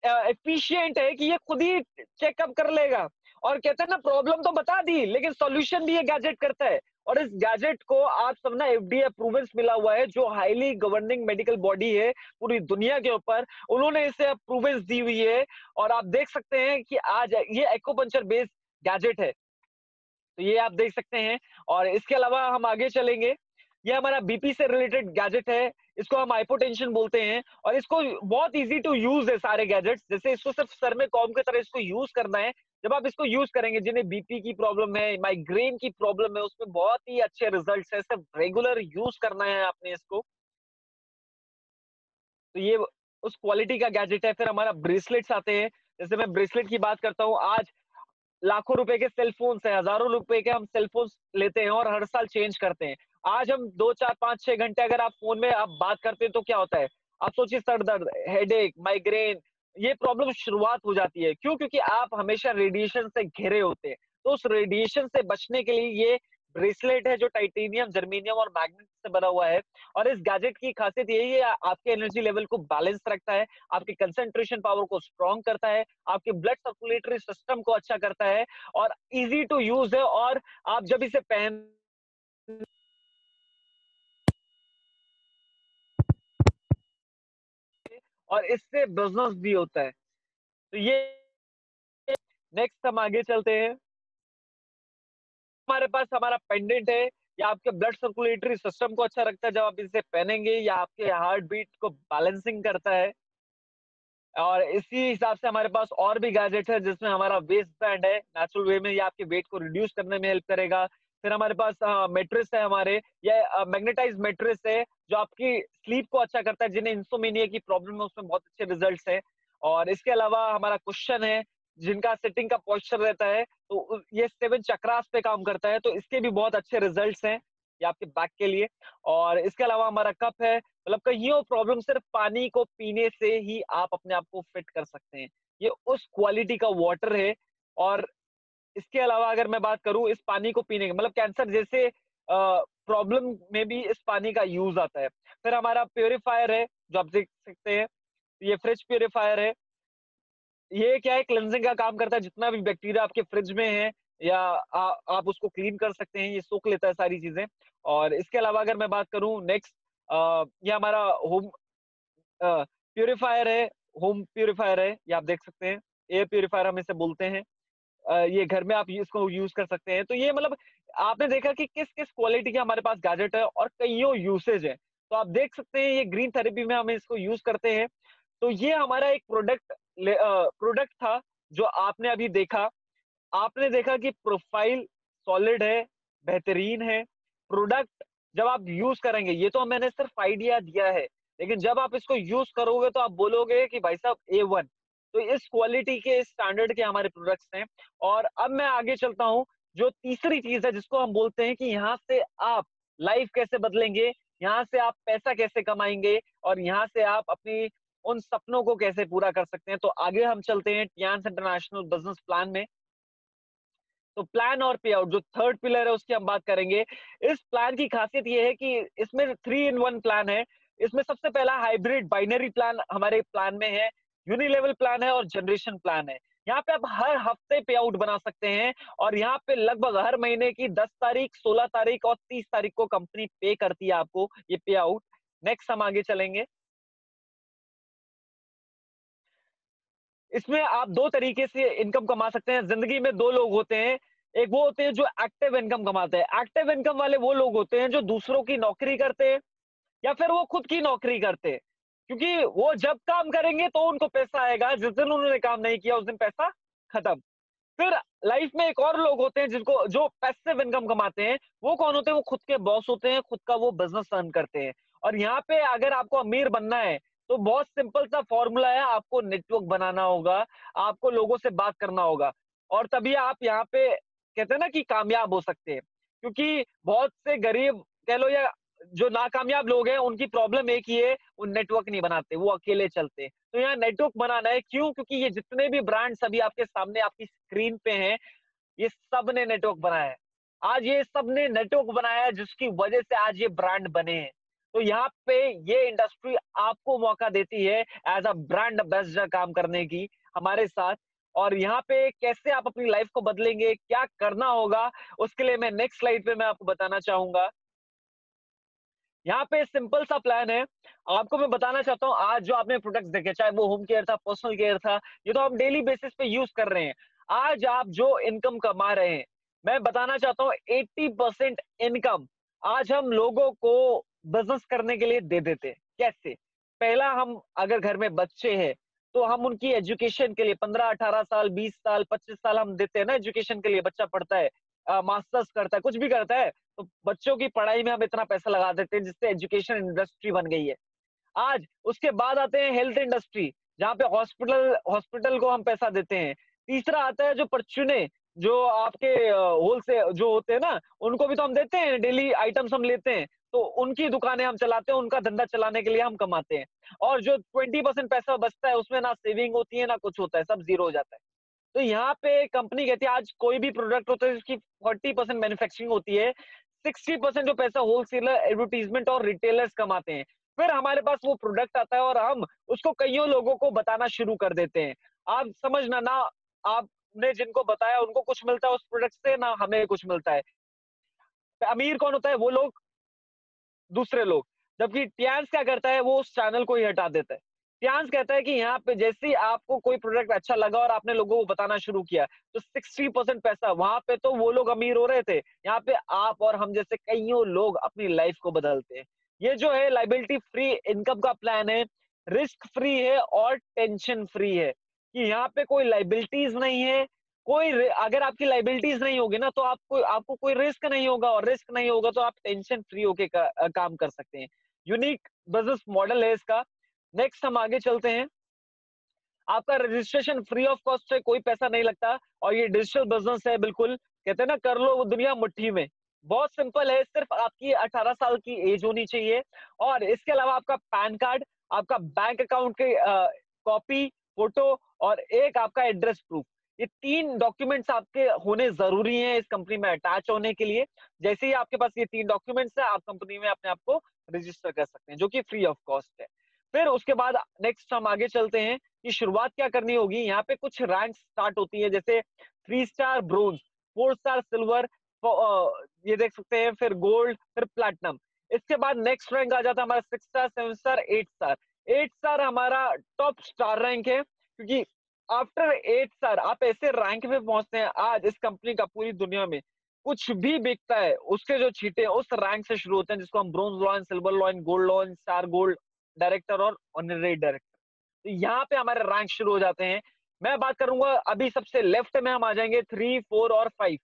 एफिशिएंट है कि ये खुद ही चेकअप कर लेगा। और कहते हैं ना, प्रॉब्लम तो बता दी लेकिन सॉल्यूशन भी ये गैजेट करता है। और इस गैजेट को आप समझना एफडीए अप्रूवेंस मिला हुआ है, जो हाईली गवर्निंग मेडिकल बॉडी है पूरी दुनिया के ऊपर, उन्होंने इसे अप्रूवेंस दी हुई है। और आप देख सकते हैं कि आज ये एक्यूपंक्चर बेस्ड गैजेट है, तो ये आप देख सकते हैं। और इसके अलावा हम आगे चलेंगे, ये हमारा बीपी से रिलेटेड गैजेट है, इसको हम हाइपोटेंशन बोलते हैं। और इसको बहुत इजी टू यूज है सारे गैजेट्स, जैसे इसको सिर्फ सर में कॉम की तरह इसको यूज करना है। जब आप इसको यूज करेंगे, जिन्हें बीपी की प्रॉब्लम है, माइग्रेन की प्रॉब्लम है, उसमें बहुत ही अच्छे रिजल्ट्स है, सिर्फ रेगुलर यूज करना है आपने इसको। तो ये उस क्वालिटी का गैजेट है। फिर हमारा ब्रेसलेट्स आते हैं, जैसे मैं ब्रेसलेट की बात करता हूँ, आज लाखों रुपए के सेल फोन है, हजारों रुपए के हम सेल फोन लेते हैं और हर साल चेंज करते हैं। आज हम 2 4 5 6 घंटे अगर आप फोन में आप बात करते हैं तो क्या होता है, आप सोचिए, सर दर्द, हेडेक, माइग्रेन, ये प्रॉब्लम शुरुआत हो जाती है। क्यों? क्योंकि आप हमेशा रेडिएशन से घिरे होते हैं। तो उस रेडिएशन से बचने के लिए ये ब्रेसलेट है, जो टाइटेनियम, जर्मेनियम और मैग्नेट से बना हुआ है। और इस गैजेट की खासियत यही है, आपके एनर्जी लेवल को बैलेंस रखता है, आपके कंसंट्रेशन पावर को स्ट्रांग करता है, आपके ब्लड सर्कुलेटरी सिस्टम को अच्छा करता है, और इजी टू यूज है। और आप जब इसे पहन, और इससे बिजनेस भी होता है। तो ये, नेक्स्ट हम आगे चलते हैं। हमारे पास हमारा पेंडेंट है, ये आपके ब्लड सर्कुलेटरी सिस्टम को अच्छा रखता है जब आप इसे पहनेंगे, या आपके हार्ट बीट को बैलेंसिंग करता है। और इसी हिसाब से हमारे पास और भी गैजेट है, जिसमें हमारा वेस्ट बैंड है, नेचुरल वे में ये आपके वेट को रिड्यूस करने में हेल्प करेगा। फिर हमारे पास मेट्रेस है, हमारे ये मैग्नेटाइज मेट्रेस है, जो आपकी स्लीप को अच्छा करता है, जिन्हें इंसोमेनिया की प्रॉब्लम है उसमें बहुत अच्छे रिजल्ट्स है। और इसके अलावा हमारा कुशन है, जिनका सिटिंग का पोस्चर रहता है, तो ये 7 चक्रास पे काम करता है, तो इसके भी बहुत अच्छे रिजल्ट्स हैं, ये आपके बैक के लिए। और इसके अलावा हमारा कप है, मतलब कईयों प्रॉब्लम सिर्फ पानी को पीने से ही आप अपने आप को फिट कर सकते हैं। ये उस क्वालिटी का वाटर है। और इसके अलावा अगर मैं बात करूं इस पानी को पीने की, मतलब कैंसर जैसे प्रॉब्लम में भी इस पानी का यूज आता है। फिर हमारा प्योरीफायर है, जो आप देख सकते हैं, ये फ्रिज प्योरीफायर है। ये क्या है, क्लेंजिंग का काम करता है। जितना भी बैक्टीरिया आपके फ्रिज में है या आप उसको क्लीन कर सकते हैं, ये सोख लेता है सारी चीजें। और इसके अलावा अगर मैं बात करूं नेक्स्ट, ये हमारा होम प्यूरिफायर है। होम प्यूरिफायर है, ये आप देख सकते हैं। एयर प्यूरिफायर हम इसे बोलते हैं। ये घर में आप इसको यूज कर सकते हैं। तो ये मतलब आपने देखा कि किस किस क्वालिटी के हमारे पास गैजेट है और कईयों यूसेज है। तो आप देख सकते हैं ये ग्रीन थेरेपी में हम इसको यूज करते हैं। तो ये हमारा एक प्रोडक्ट था जो आपने अभी देखा। आपने देखा कि प्रोफाइल सॉलिड है, बेहतरीन है। प्रोडक्ट जब आप यूज करेंगे, ये तो मैंने सिर्फ आइडिया दिया है, लेकिन जब आप इसको यूज करोगे तो आप बोलोगे कि भाई साहब A1। तो इस क्वालिटी के, इस स्टैंडर्ड के हमारे प्रोडक्ट्स हैं। और अब मैं आगे चलता हूं। जो तीसरी चीज है जिसको हम बोलते हैं कि यहाँ से आप लाइफ कैसे बदलेंगे, यहाँ से आप पैसा कैसे कमाएंगे और यहाँ से आप अपनी उन सपनों को कैसे पूरा कर सकते हैं। तो आगे हम चलते हैं टियांस इंटरनेशनल बिजनेस प्लान में। तो प्लान और पे आउट जो थर्ड पिलर है उसकी हम बात करेंगे। इस प्लान की खासियत ये है कि इसमें 3 in 1 प्लान है। इसमें सबसे पहला हाइब्रिड बाइनरी प्लान हमारे प्लान में है, यूनिलेवल प्लान है और जनरेशन प्लान है। यहाँ पे आप हर हफ्ते पे आउट बना सकते हैं और यहाँ पे लगभग हर महीने की 10 तारीख, 16 तारीख और 30 तारीख को कंपनी पे करती है आपको ये पे आउट। नेक्स्ट हम आगे चलेंगे। इसमें आप 2 तरीके से इनकम कमा सकते हैं। जिंदगी में 2 लोग होते हैं। एक वो होते हैं जो एक्टिव इनकम कमाते हैं। एक्टिव इनकम वाले वो लोग होते हैं जो दूसरों की नौकरी करते हैं या फिर वो खुद की नौकरी करते हैं। क्योंकि वो जब काम करेंगे तो उनको पैसा आएगा, जिस दिन उन्होंने काम नहीं किया उस दिन पैसा खत्म। फिर लाइफ में एक और लोग होते हैं जिनको जो पैसिव इनकम कमाते हैं। वो कौन होते हैं? वो खुद के बॉस होते हैं, खुद का वो बिजनेस रन करते हैं। और यहाँ पे अगर आपको अमीर बनना है तो बहुत सिंपल सा फॉर्मूला है, आपको नेटवर्क बनाना होगा, आपको लोगों से बात करना होगा और तभी आप यहाँ पे कहते हैं ना कि कामयाब हो सकते हैं। क्योंकि बहुत से गरीब कह लो या जो नाकामयाब लोग हैं उनकी प्रॉब्लम एक ही है, वो नेटवर्क नहीं बनाते, वो अकेले चलते हैं। तो यहाँ नेटवर्क बनाना है। क्यों? क्योंकि ये जितने भी ब्रांड्स अभी आपके सामने आपकी स्क्रीन पे हैं, ये सब ने नेटवर्क बनाया है। आज ये सब ने नेटवर्क बनाया है जिसकी वजह से आज ये ब्रांड बने हैं। तो यहाँ पे ये इंडस्ट्री आपको मौका देती है एज अ ब्रांड एम्बेसडर काम करने की हमारे साथ। और यहाँ पे कैसे आप अपनी लाइफ को बदलेंगे, क्या करना होगा, उसके लिए मैं नेक्स्ट स्लाइड पे मैं आपको बताना चाहूंगा। यहाँ पे सिंपल सा प्लान है। आपको मैं बताना चाहता हूँ, आज जो आपने प्रोडक्ट्स देखे, चाहे वो होम केयर था, पर्सनल केयर था, ये तो हम डेली बेसिस पे यूज कर रहे हैं। आज आप जो इनकम कमा रहे हैं, मैं बताना चाहता हूँ 80% इनकम आज हम लोगों को बिजनेस करने के लिए दे देते हैं। कैसे? पहला, हम अगर घर में बच्चे हैं तो हम उनकी एजुकेशन के लिए 15-18 साल, 20 साल, 25 साल हम देते हैं ना एजुकेशन के लिए। बच्चा पढ़ता है, मास्टर्स करता है, कुछ भी करता है, तो बच्चों की पढ़ाई में हम इतना पैसा लगा देते हैं जिससे एजुकेशन इंडस्ट्री बन गई है। आज उसके बाद आते हैं हेल्थ इंडस्ट्री, जहाँ पे हॉस्पिटल हॉस्पिटल को हम पैसा देते हैं। तीसरा आता है जो परचूने, जो आपके होल से जो होते हैं ना, उनको भी तो हम देते हैं, डेली आइटम्स हम लेते हैं, तो उनकी दुकानें हम चलाते हैं, उनका धंधा चलाने के लिए हम कमाते हैं। और जो 20% पैसा बचता है उसमें ना सेविंग होती है ना कुछ होता है, सब जीरो हो जाता है। तो यहाँ पे कंपनी कहती है आज कोई भी प्रोडक्ट होता है जिसकी 40% मैन्युफैक्चरिंग होती है, 60% जो पैसा होलसेलर, एडवर्टीजमेंट और रिटेलर्स कमाते हैं। फिर हमारे पास वो प्रोडक्ट आता है और हम उसको कईयों लोगों को बताना शुरू कर देते हैं। आप समझना ना, आपने जिनको बताया उनको कुछ मिलता है उस प्रोडक्ट से, ना हमें कुछ मिलता है। अमीर कौन होता है? वो लोग, दूसरे लोग। जबकि टियांस क्या करता है? वो उस चैनल को ही हटा देता है। टियांस कहता है कि यहाँ पे जैसे ही आपको कोई प्रोडक्ट अच्छा लगा और आपने लोगों को बताना शुरू किया, तो 60% पैसा वहां पे तो वो लोग अमीर हो रहे थे, यहाँ पे आप और हम जैसे कईयों लोग अपनी लाइफ को बदलते हैं। ये जो है लाइबिलिटी फ्री इनकम का प्लान है, रिस्क फ्री है और टेंशन फ्री है। कि यहाँ पे कोई लाइबिलिटीज नहीं है, अगर आपकी लाइबिलिटीज नहीं होगी ना तो आपको आपको कोई रिस्क नहीं होगा, और रिस्क नहीं होगा तो आप टेंशन फ्री होके काम कर सकते हैं। यूनिक बिजनेस मॉडल है इसका। नेक्स्ट हम आगे चलते हैं। आपका रजिस्ट्रेशन फ्री ऑफ कॉस्ट है, कोई पैसा नहीं लगता और ये डिजिटल बिजनेस है बिल्कुल। कहते हैं ना, कर लो वो दुनिया मुट्ठी में। बहुत सिंपल है, सिर्फ आपकी 18 साल की एज होनी चाहिए और इसके अलावा आपका पैन कार्ड, आपका बैंक अकाउंट के कॉपी, फोटो और एक आपका एड्रेस प्रूफ। ये 3 डॉक्यूमेंट्स आपके होने जरूरी हैं इस कंपनी में अटैच होने के लिए। जैसे ही आपके पास ये 3 डॉक्यूमेंट्स है, आप कंपनी में अपने आप को रजिस्टर कर सकते हैं, जो कि फ्री ऑफ कॉस्ट है। फिर उसके बाद नेक्स्ट हम आगे चलते हैं कि शुरुआत क्या करनी होगी। यहाँ पे कुछ रैंक स्टार्ट होती है, जैसे 3 स्टार ब्रोंज, 4 स्टार सिल्वर, ये देख सकते हैं, फिर गोल्ड, फिर प्लैटिनम। इसके बाद नेक्स्ट रैंक आ जाता है हमारा 6 स्टार, 7 स्टार, 8 स्टार। 8 स्टार हमारा टॉप स्टार रैंक है, क्योंकि आफ्टर 8 स्टार आप ऐसे रैंक पे पहुंचते हैं। आज इस कंपनी का पूरी दुनिया में कुछ भी बिकता है, उसके जो छींटे उस रैंक से शुरू होते हैं, जिसको हम bronze lion, silver lion, gold lion, star gold director और ऑनरेरी डायरेक्टर। तो यहाँ पे हमारे रैंक शुरू हो जाते हैं। मैं बात करूंगा अभी सबसे लेफ्ट में हम आ जाएंगे 3, 4 और 5।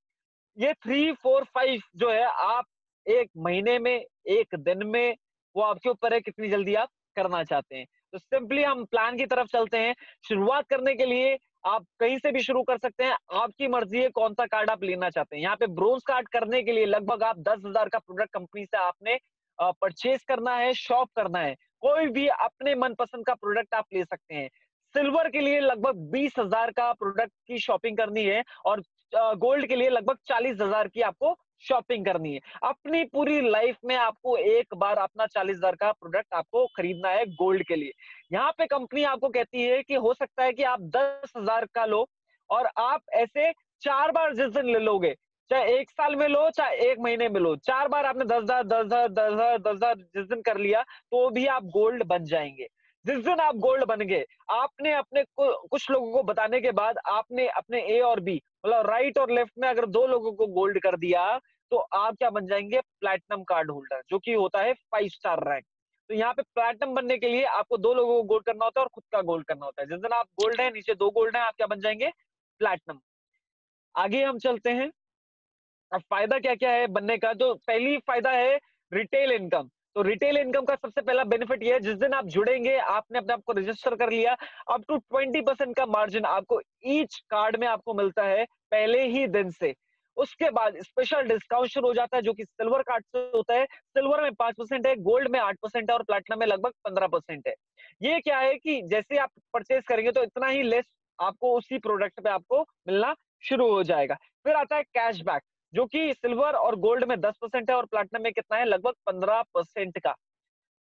ये 3, 4, 5 जो है, आप एक महीने में, एक दिन में, वो आपके ऊपर है कितनी जल्दी आप करना चाहते हैं। तो सिंपली हम प्लान की तरफ चलते हैं। शुरुआत करने के लिए आप कहीं से भी शुरू कर सकते हैं, आपकी मर्जी है कौन सा कार्ड आप लेना चाहते हैं। यहाँ पे ब्रोंज कार्ड करने के लिए लगभग आप 10,000 का प्रोडक्ट कंपनी से आपने परचेज करना है, शॉप करना है। कोई भी अपने मनपसंद का प्रोडक्ट आप ले सकते हैं। सिल्वर के लिए लगभग 20,000 का प्रोडक्ट की शॉपिंग करनी है, और गोल्ड के लिए लगभग 40,000 की आपको शॉपिंग करनी है। अपनी पूरी लाइफ में आपको एक बार अपना 40,000 का प्रोडक्ट आपको खरीदना है गोल्ड के लिए। यहाँ पे कंपनी आपको कहती है कि हो सकता है कि आप 10,000 का लो, और आप ऐसे 4 बार जिस दिन ले लोगे, चाहे 1 साल में लो, चाहे 1 महीने में लो, 4 बार आपने 10,000, 10,000, 10,000, 10,000 जिस दिन कर लिया, तो भी आप गोल्ड बन जाएंगे। जिस दिन आप गोल्ड बन गए, आपने अपने कुछ लोगों को बताने के बाद आपने अपने ए और बी, मतलब राइट और लेफ्ट में अगर 2 लोगों को गोल्ड कर दिया, तो आप क्या बन जाएंगे? प्लैटिनम कार्ड होल्डर, जो कि होता है 5 स्टार रैंक। तो यहाँ पे प्लैटिनम बनने के लिए आपको 2 लोगों को गोल्ड करना होता है और खुद का गोल्ड करना होता है। जिस दिन आप गोल्ड है, नीचे 2 गोल्ड है, आप क्या बन जाएंगे? प्लैटिनम। आगे हम चलते हैं। अब फायदा क्या क्या है बनने का। तो पहली फायदा है रिटेल इनकम। तो रिटेल इनकम का सबसे पहला बेनिफिट ये है, जिस दिन आप जुड़ेंगे, आपने अपने आप को रजिस्टर कर लिया, अप टू 20% का मार्जिन आपको ईच कार्ड में आपको मिलता है पहले ही दिन से। उसके बाद स्पेशल डिस्काउंट शुरू हो जाता है, जो कि सिल्वर कार्ड से होता है। सिल्वर में 5% है, गोल्ड में 8% है, और प्लैटिनम में लगभग 15% है। ये क्या है कि जैसे आप परचेज करेंगे तो इतना ही लेस आपको उसी प्रोडक्ट पे आपको मिलना शुरू हो जाएगा। फिर आता है कैशबैक, जो कि सिल्वर और गोल्ड में 10% है, और प्लैटिनम में कितना है? लगभग 15% का।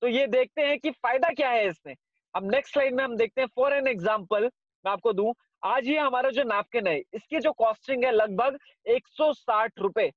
तो ये देखते हैं कि फायदा क्या है इसमें। अब नेक्स्ट स्लाइड में हम देखते हैं। फॉर एन एग्जांपल मैं आपको दूं, आज ये हमारा जो नैपकिन है, इसकी जो कॉस्टिंग है लगभग 160 रुपए।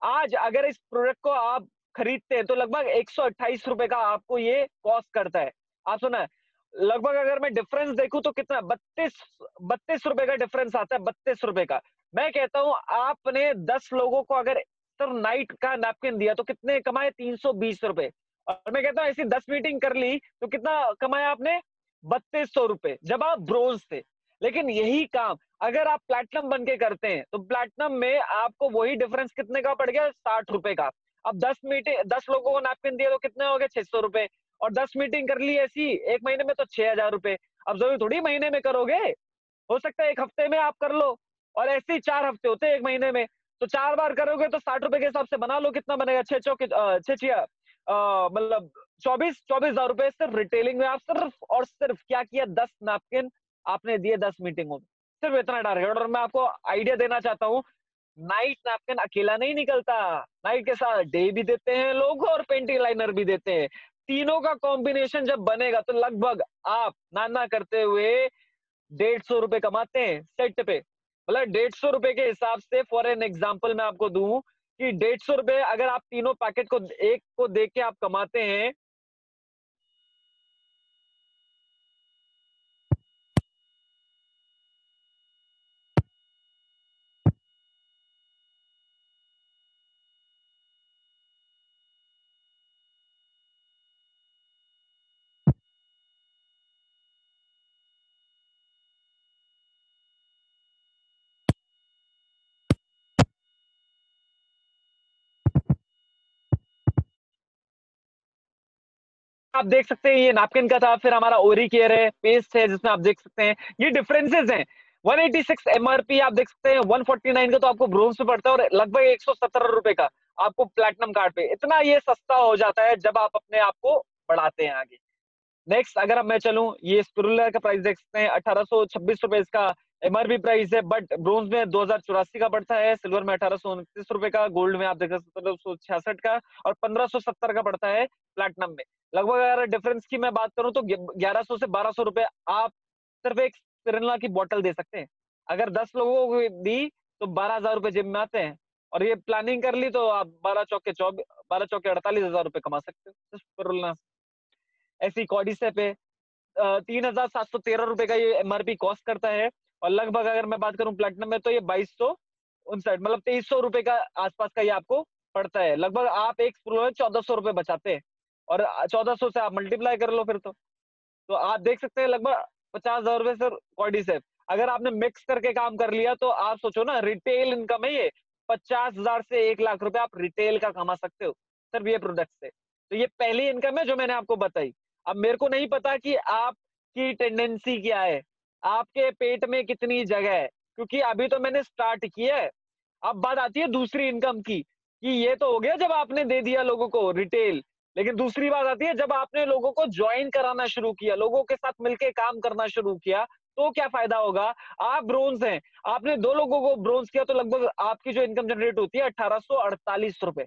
आज अगर इस प्रोडक्ट को आप खरीदते हैं तो लगभग 128 रुपए का आपको ये कॉस्ट करता है। आप सुना, लगभग अगर मैं डिफरेंस देखूं तो कितना, 32 रुपए का डिफरेंस आता है, 32 रुपए का। मैं कहता हूं आपने 10 लोगों को अगर सिर्फ नाइट का नैपकिन दिया तो कितने कमाए? 320 रुपए। और मैं कहता हूं ऐसी 10 मीटिंग कर ली तो कितना कमाया आपने? 3200 रुपए, जब आप ब्रोंज थे। लेकिन यही काम अगर आप प्लैटिनम बन के करते हैं, तो प्लैटिनम में आपको वही डिफरेंस कितने का पड़ गया? 60 रुपए का। अब 10 लोगों को नैपकिन दिया तो कितने हो गए? 600 रुपए। और 10 मीटिंग कर ली ऐसी एक महीने में तो 6,000 रुपए। अब जरूरी थोड़ी महीने में करोगे, हो सकता है एक हफ्ते में आप कर लो, और ऐसे ही 4 हफ्ते होते हैं एक महीने में। तो 4 बार करोगे तो 60 रुपए के हिसाब से बना लो कितना बनेगा। 6 चौके 6 छिया मतलब 24,000 रुपए सिर्फ रिटेलिंग में। आप सिर्फ और सिर्फ क्या किया? 10 नैपकिन आपने दिए 10 मीटिंगों में, सिर्फ इतना टारगेट। और मैं आपको आइडिया देना चाहता हूँ, नाइट नैपकिन अकेला नहीं निकलता, नाइट के साथ डे भी देते हैं लोग और पेंटिंग लाइनर भी देते हैं। तीनों का कॉम्बिनेशन जब बनेगा तो लगभग आप ना करते हुए 150 रुपए कमाते हैं सेट पे। मतलब 150 रुपए के हिसाब से, फॉर एन एग्जाम्पल मैं आपको दूं कि 150 रुपए अगर आप तीनों पैकेट को एक को देख के आप कमाते हैं। आप देख सकते हैं ये नैपकिन का था, फिर हमारा ओरी केयर है, पेस्ट है, जिसमें आप देख सकते हैं ये डिफरेंसेस हैं। 186 एमआरपी आप देख सकते हैं, 149 का तो आपको ब्रोंज पे पड़ता है, और लगभग 117 रुपए का आपको प्लैटिनम कार्ड पे। इतना ये सस्ता हो जाता है जब आप अपने आप को बढ़ाते हैं आगे। नेक्स्ट अगर अब मैं चलूं, ये स्पिरुलिना का प्राइस देख सकते हैं, 1826 रुपए इसका एमआरपी प्राइस है, बट ब्रोंज में 2084 का पड़ता है, सिल्वर में 1829 रुपए का, गोल्ड में आप देख सकते हो 1666 का, और 1570 का पड़ता है प्लैटिनम में। लगभग अगर डिफरेंस की मैं बात करूं तो 1100 से 1200 रुपए आप सिर्फ एक स्पिरुलिना की बोतल दे सकते हैं। अगर 10 लोगों को भी दी तो 12,000 रुपए जेब में आते हैं, और ये प्लानिंग कर ली तो आप 12 चौके 48,000 रुपए कमा सकते हो सिर्फ स्पिरुलिना से। ऐसी कॉर्डिसेप है, 3,713 रुपए का ये एमआरपी कॉस्ट करता है, और लगभग अगर मैं बात करूं प्लेटिनम में तो ये 2259 मतलब 2300 रुपए का आसपास का ये आपको पड़ता है। लगभग आप एक स्क्रू में 1400 रुपए बचाते हैं, और 1400 से आप मल्टीप्लाई कर लो फिर तो आप देख सकते हैं लगभग 50,000 रुपए सर कॉर्डिसेप। अगर आपने मिक्स करके काम कर लिया तो आप सोचो ना, रिटेल इनकम है ये, 50,000 से 1 लाख रुपए आप रिटेल का कमा सकते हो सिर्फ ये प्रोडक्ट से। तो ये पहली इनकम है जो मैंने आपको बताई। अब मेरे को नहीं पता कि आपकी टेंडेंसी क्या है, आपके पेट में कितनी जगह है, क्योंकि अभी तो मैंने स्टार्ट किया है। अब बात आती है दूसरी इनकम की, कि ये तो हो गया जब आपने दे दिया लोगों को रिटेल, लेकिन दूसरी बात आती है जब आपने लोगों को ज्वाइन कराना शुरू किया, लोगों के साथ मिलके काम करना शुरू किया, तो क्या फायदा होगा। आप ब्रोंज हैं, आपने 2 लोगों को ब्रोंज किया तो लगभग आपकी जो इनकम जनरेट होती है 1848 रुपए।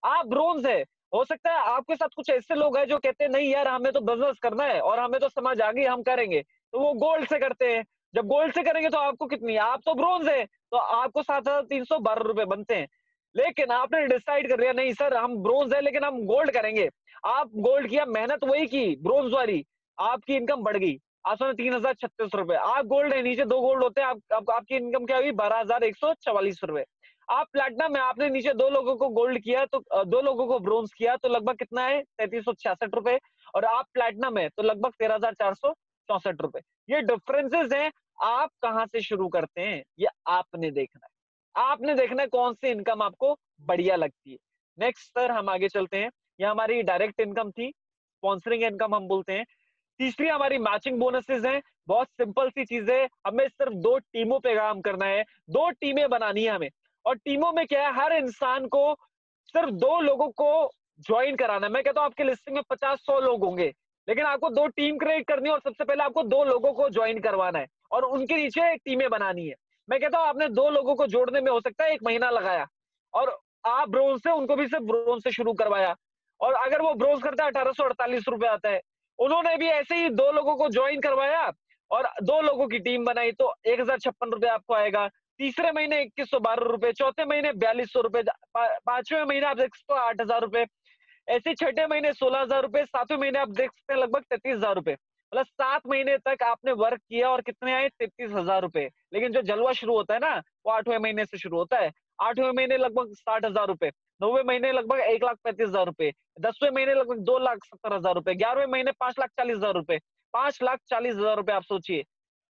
आप ब्रोंज है, हो सकता है आपके साथ कुछ ऐसे लोग हैं जो कहते हैं नहीं यार हमें तो बिजनेस करना है और हमें तो समझ आ गई हम करेंगे, तो वो गोल्ड से करते हैं। जब गोल्ड से करेंगे तो आपको कितनी, आप तो ब्रोंज है तो आपको 7,312 रुपए बनते हैं। लेकिन आपने डिसाइड कर लिया नहीं सर हम ब्रोंज है लेकिन हम गोल्ड करेंगे, आप गोल्ड किया, मेहनत वही की ब्रोंज वाली, आपकी इनकम बढ़ गई, आसमान 3,036 रुपए। आप गोल्ड है, नीचे 2 गोल्ड होते हैं, आपकी इनकम क्या हुई 12,144 रुपए। आप प्लैटिनम में आपने नीचे 2 लोगों को गोल्ड किया तो 2 लोगों को ब्रोंज किया तो लगभग कितना है 3,366 रुपए, और आप प्लैटिनम है तो लगभग 13,464 रुपए। ये डिफरेंसेस हैं। आप कहां से शुरू करते हैं ये आपने देखना है, आपने देखना है कौन सी इनकम आपको बढ़िया लगती है। नेक्स्ट सर हम आगे चलते हैं। ये हमारी डायरेक्ट इनकम थी, स्पॉन्सरिंग इनकम हम बोलते हैं। तीसरी हमारी मैचिंग बोनसेस हैं। बहुत सिंपल सी चीज है, हमें सिर्फ 2 टीमों पे काम करना है, 2 टीमें बनानी है हमें, और टीमों में क्या है हर इंसान को सिर्फ 2 लोगों को ज्वाइन कराना है। मैं कहता हूं आपके लिस्टिंग में 50-100 लोग होंगे, लेकिन आपको 2 टीम क्रिएट करनी है और सबसे पहले आपको 2 लोगों को ज्वाइन करवाना है और उनके नीचे टीमें बनानी है। मैं कहता हूं आपने 2 लोगों को जोड़ने में हो सकता है 1 महीना लगाया, और आप ब्रोंज से उनको भी सिर्फ ब्रोंज से शुरू करवाया, और अगर वो ब्रोंज करता है 1848 रुपए आता है। उन्होंने भी ऐसे ही 2 लोगों को ज्वाइन करवाया और 2 लोगों की टीम बनाई तो 1,056 रुपए आपको आएगा। तीसरे महीने 2112 रुपए, चौथे महीने 4200 रुपए, पांचवें महीने आप देख सकते हो 8,000 रुपए, ऐसे छठे महीने 16,000 रुपए, सातवें महीने आप देख सकते हैं लगभग 33,000 रुपए। मतलब 7 महीने तक आपने वर्क किया और कितने आए 33,000 रुपए। लेकिन जो जलवा शुरू होता है ना वो 8वें महीने से शुरू होता है। 8वें महीने लगभग 60,000 रुपए, 9वें महीने लगभग 1,35,000 रुपए, 10वें महीने लगभग 2,70,000 रुपए, 11वें महीने 5,40,000 रुपए, 5,40,000 रुपए आप सोचिए।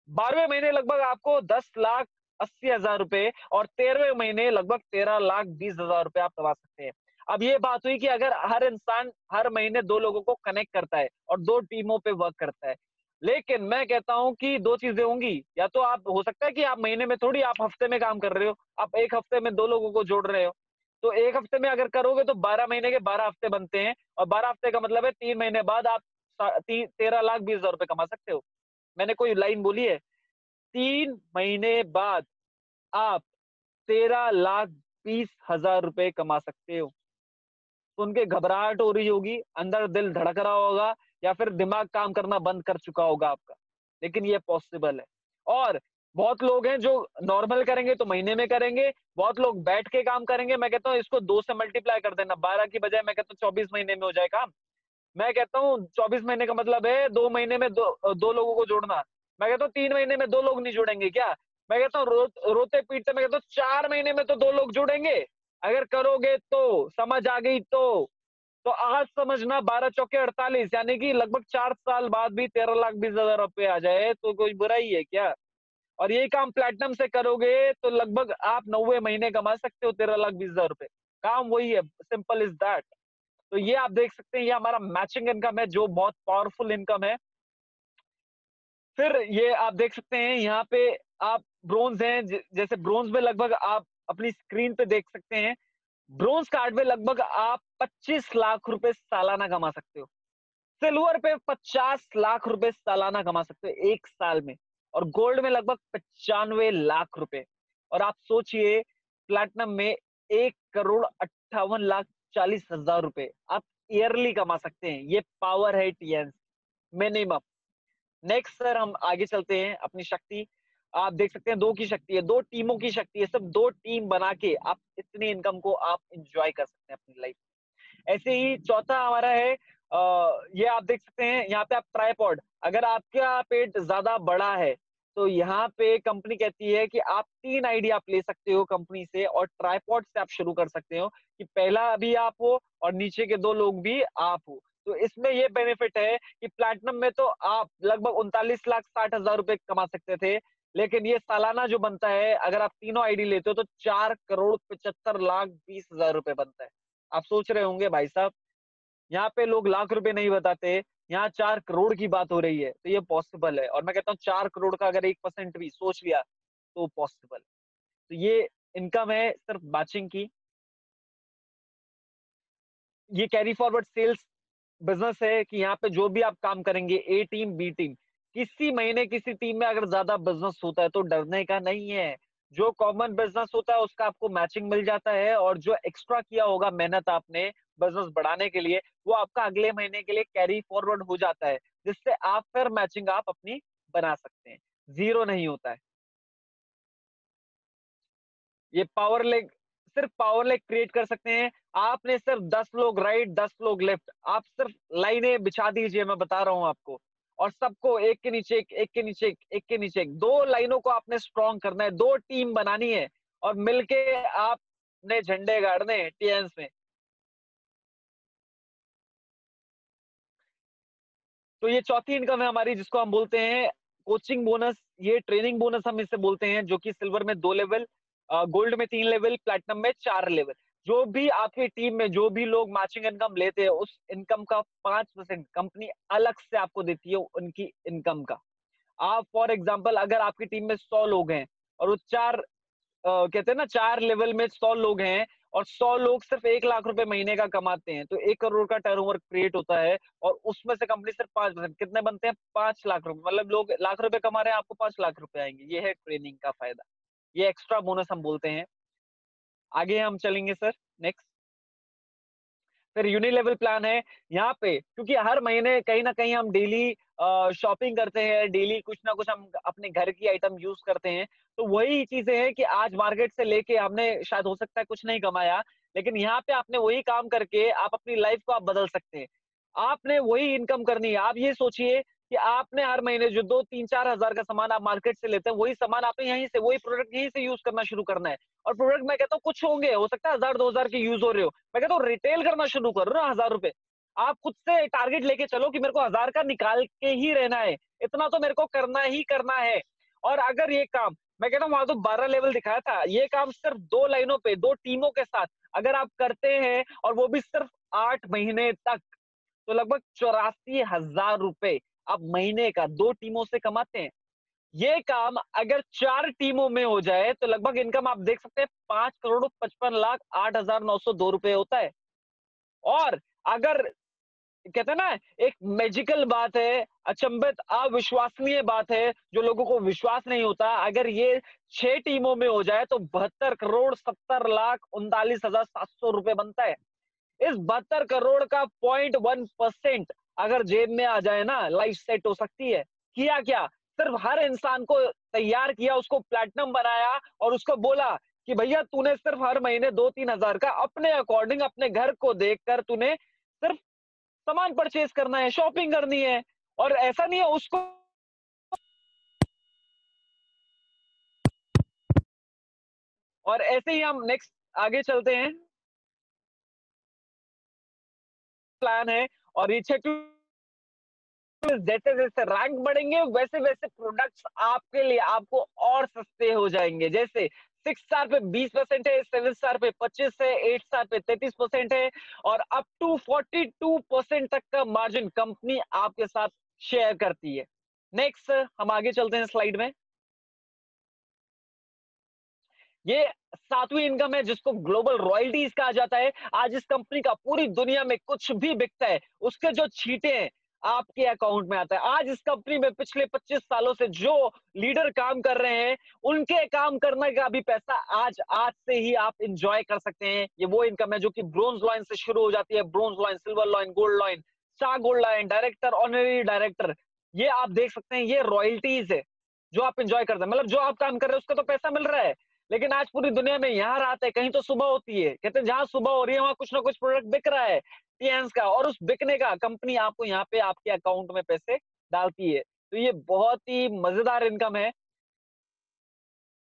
12वें महीने लगभग आपको 10,80,000 रुपए, और 13वें महीने लगभग 13,20,000 रुपए आप कमा सकते हैं। अब ये बात हुई कि अगर हर इंसान हर महीने 2 लोगों को कनेक्ट करता है और 2 टीमों पे वर्क करता है। लेकिन मैं कहता हूं कि 2 चीजें होंगी, या तो आप हो सकता है कि आप महीने में थोड़ी, आप हफ्ते में काम कर रहे हो, आप 1 हफ्ते में 2 लोगों को जोड़ रहे हो। तो 1 हफ्ते में अगर करोगे तो 12 महीने के 12 हफ्ते बनते हैं, और 12 हफ्ते का मतलब है 3 महीने बाद आप 13,20,000 रुपए कमा सकते हो। मैंने कोई लाइन बोली है? 3 महीने बाद आप 13,20,000 रुपए कमा सकते हो। सुन के घबराहट हो रही होगी, अंदर दिल धड़क रहा होगा, या फिर दिमाग काम करना बंद कर चुका होगा आपका, लेकिन ये पॉसिबल है। और बहुत लोग हैं जो नॉर्मल करेंगे तो महीने में करेंगे, बहुत लोग बैठ के काम करेंगे। मैं कहता हूँ इसको 2 से मल्टीप्लाई कर देना, 12 की बजाय मैं कहता हूँ 24 महीने में हो जाए काम। मैं कहता हूँ 24 महीने का मतलब है 2 महीने में 2 लोगों को जोड़ना। मैं कहता हूँ 3 महीने में 2 लोग नहीं जुड़ेंगे क्या? मैं कहता हूँ रोते पीटते मैं कहता हूँ 4 महीने में तो 2 लोग जुड़ेंगे। अगर करोगे तो, समझ आ गई तो आज समझना 12 चौके 48, यानी कि लगभग 4 साल बाद भी 13,20,000 रुपए आ जाए तो कोई बुराई है क्या? और यही काम प्लेटिनम से करोगे तो लगभग आप 90 महीने कमा सकते हो 13,20,000 रुपए। काम वही है, सिंपल इज दैट। तो ये आप देख सकते हैं, ये हमारा मैचिंग इनकम है जो बहुत पावरफुल इनकम है। फिर ये आप देख सकते हैं यहाँ पे आप ब्रोंज हैं, जैसे ब्रोंज में लगभग आप अपनी स्क्रीन पे देख सकते हैं, ब्रोंज कार्ड में लगभग आप 25 लाख रुपए सालाना कमा सकते हो। सिल्वर पे 50 लाख रुपए सालाना कमा सकते हो 1 साल में, और गोल्ड में लगभग 95 लाख रुपए। और आप सोचिए प्लैटिनम में 1,58,40,000 रुपए आप ईयरली कमा सकते हैं। ये पावर है टीएन मिनिमम। नेक्स्ट सर हम आगे चलते हैं अपनी शक्ति। आप देख सकते हैं 2 की शक्ति है, 2 टीमों की शक्ति है, सिर्फ 2 टीम बना के आप इतनी इनकम को आप एंजॉय कर सकते हैं अपनी लाइफ। ऐसे ही चौथा हमारा है ये आप देख सकते हैं यहाँ पे आप ट्राइपॉड, अगर आपका पेट ज्यादा बड़ा है तो यहाँ पे कंपनी कहती है कि आप 3 आइडिया आप ले सकते हो कंपनी से और ट्राइपॉड से आप शुरू कर सकते हो कि पहला भी आप हो और नीचे के 2 लोग भी आप हो। तो इसमें ये बेनिफिट है कि प्लैटिनम में तो आप लगभग 39,60,000 रुपए कमा सकते थे, लेकिन ये सालाना जो बनता है अगर आप तीनों आईडी लेते हो तो 4,75,20,000 रुपए बनता है। आप सोच रहे होंगे भाई साहब यहाँ पे लोग लाख रुपए नहीं बताते, यहाँ 4 करोड़ की बात हो रही है, तो ये पॉसिबल है। और मैं कहता हूँ 4 करोड़ का अगर 1% भी सोच लिया तो पॉसिबल। तो ये इनकम है सिर्फ मैचिंग की। ये कैरी फॉरवर्ड सेल्स बिजनेस है कि यहाँ पे जो भी आप काम करेंगे ए टीम बी टीम, किसी महीने किसी टीम में अगर ज्यादा बिजनेस होता है तो डरने का नहीं है। जो कॉमन बिजनेस होता है उसका आपको मैचिंग मिल जाता है और जो एक्स्ट्रा किया होगा मेहनत आपने बिजनेस बढ़ाने के लिए वो आपका अगले महीने के लिए कैरी फॉरवर्ड हो जाता है, जिससे आप फिर मैचिंग आप अपनी बना सकते हैं, जीरो नहीं होता है। ये पावर लेग सिर्फ पावर लेग क्रिएट कर सकते हैं। आपने सिर्फ 10 लोग राइट 10 लोग लेफ्ट, आप सिर्फ लाइनें बिछा दीजिए, मैं बता रहा हूं आपको, और सबको एक के नीचे एक के नीचे एक के नीचे एक 2 लाइनों को आपने स्ट्रॉन्ग करना है, 2 टीम बनानी है और मिलके आपने झंडे गाड़ने हैं टीएन्स में। तो ये चौथी इनकम है हमारी जिसको हम बोलते हैं कोचिंग बोनस। ये ट्रेनिंग बोनस हम इसे बोलते हैं, जो कि सिल्वर में 2 लेवल, गोल्ड में 3 लेवल, प्लैटिनम में 4 लेवल। जो भी आपकी टीम में जो भी लोग मैचिंग इनकम लेते हैं उस इनकम का 5% कंपनी अलग से आपको देती है उनकी इनकम का। आप फॉर एग्जांपल अगर आपकी टीम में 100 लोग हैं और वो 4 कहते हैं ना 4 लेवल में 100 लोग हैं और 100 लोग सिर्फ 1 लाख रुपए महीने का कमाते हैं, तो 1 करोड़ का टर्नओवर क्रिएट होता है और उसमें से कंपनी सिर्फ 5% कितने बनते हैं 5 लाख रुपए, मतलब लोग लाख रुपए कमा रहे हैं आपको 5 लाख रुपए आएंगे। ये है ट्रेनिंग का फायदा, ये एक्स्ट्रा बोनस हम बोलते हैं। आगे हम चलेंगे सर नेक्स्ट। फिर यूनि लेवल प्लान है यहाँ पे, क्योंकि हर महीने कहीं ना कहीं हम डेली शॉपिंग करते हैं, डेली कुछ ना कुछ हम अपने घर की आइटम यूज करते हैं। तो वही चीजें हैं कि आज मार्केट से लेके हमने शायद हो सकता है कुछ नहीं कमाया, लेकिन यहाँ पे आपने वही काम करके आप अपनी लाइफ को आप बदल सकते हैं। आपने वही इनकम करनी है। आप ये सोचिए कि आपने हर महीने जो 2 3 4 हजार का सामान आप मार्केट से लेते हैं वही सामान आपने यहीं से वही प्रोडक्ट यहीं से यूज करना शुरू करना है। और प्रोडक्ट मैं कहता हूँ कुछ होंगे, हो सकता है 1000 2000 के यूज हो रहे हो, मैं कहता हूँ रिटेल करना शुरू करो ना 1000 रुपए। आप खुद से टारगेट लेके चलो कि मेरे को 1000 का निकाल के ही रहना है, इतना तो मेरे को करना ही करना है। और अगर ये काम मैं कहता हूँ वहां तो 12 लेवल दिखाया था, ये काम सिर्फ 2 लाइनों पे 2 टीमों के साथ अगर आप करते हैं और वो भी सिर्फ 8 महीने तक, तो लगभग 84,000 रुपए आप महीने का 2 टीमों से कमाते हैं। ये काम अगर 4 टीमों में हो जाए तो लगभग इनकम आप देख सकते हैं 5,55,08,902 रुपए होता है। और अगर कहते हैं ना एक मैजिकल बात है, अचंभित अविश्वसनीय बात है, जो लोगों को विश्वास नहीं होता, अगर ये 6 टीमों में हो जाए तो 72,70,39,700 रुपए बनता है। इस 72 करोड़ का 0.1% अगर जेब में आ जाए ना, लाइफ सेट हो सकती है। किया क्या? सिर्फ हर इंसान को तैयार किया, उसको प्लैटिनम बनाया और उसको बोला कि भैया तूने सिर्फ हर महीने 2 3 हजार का अपने अकॉर्डिंग अपने घर को देखकर तूने सिर्फ सामान परचेज करना है, शॉपिंग करनी है। और ऐसा नहीं है उसको, और ऐसे ही हम नेक्स्ट आगे चलते हैं। प्लान है और ये जैसे जैसे रैंक बढ़ेंगे वैसे वैसे प्रोडक्ट्स आपके लिए आपको और सस्ते हो जाएंगे। जैसे 6 स्टार पे 20% है, 7 स्टार पे 25 है, 8 स्टार पे 33% है और अप टू 42% तक का मार्जिन कंपनी आपके साथ शेयर करती है। नेक्स्ट हम आगे चलते हैं स्लाइड में। ये 7वीं इनकम है जिसको ग्लोबल रॉयल्टीज कहा जाता है। आज इस कंपनी का पूरी दुनिया में कुछ भी बिकता है उसके जो छींटे हैं आपके अकाउंट में आता है। आज इस कंपनी में पिछले 25 सालों से जो लीडर काम कर रहे हैं, उनके काम करने का भी पैसा आज आज से ही आप एंजॉय कर सकते हैं। ये वो इनकम है जो कि ब्रोंज लॉइन से शुरू हो जाती है, bronze lion, silver lion, gold lion, star gold lion, director, honorary director. ये आप देख सकते हैं, ये रॉयल्टीज है जो आप एंजॉय करते हैं। मतलब जो आप काम कर रहे हैं उसका तो पैसा मिल रहा है, लेकिन आज पूरी दुनिया में यहाँ रात है, कहीं तो सुबह होती है। कहते हैं जहां सुबह हो रही है वहां कुछ ना कुछ प्रोडक्ट बिक रहा है टीएंस का, और उस बिकने का कंपनी आपको यहाँ पे आपके अकाउंट में पैसे डालती है। तो ये बहुत ही मजेदार इनकम है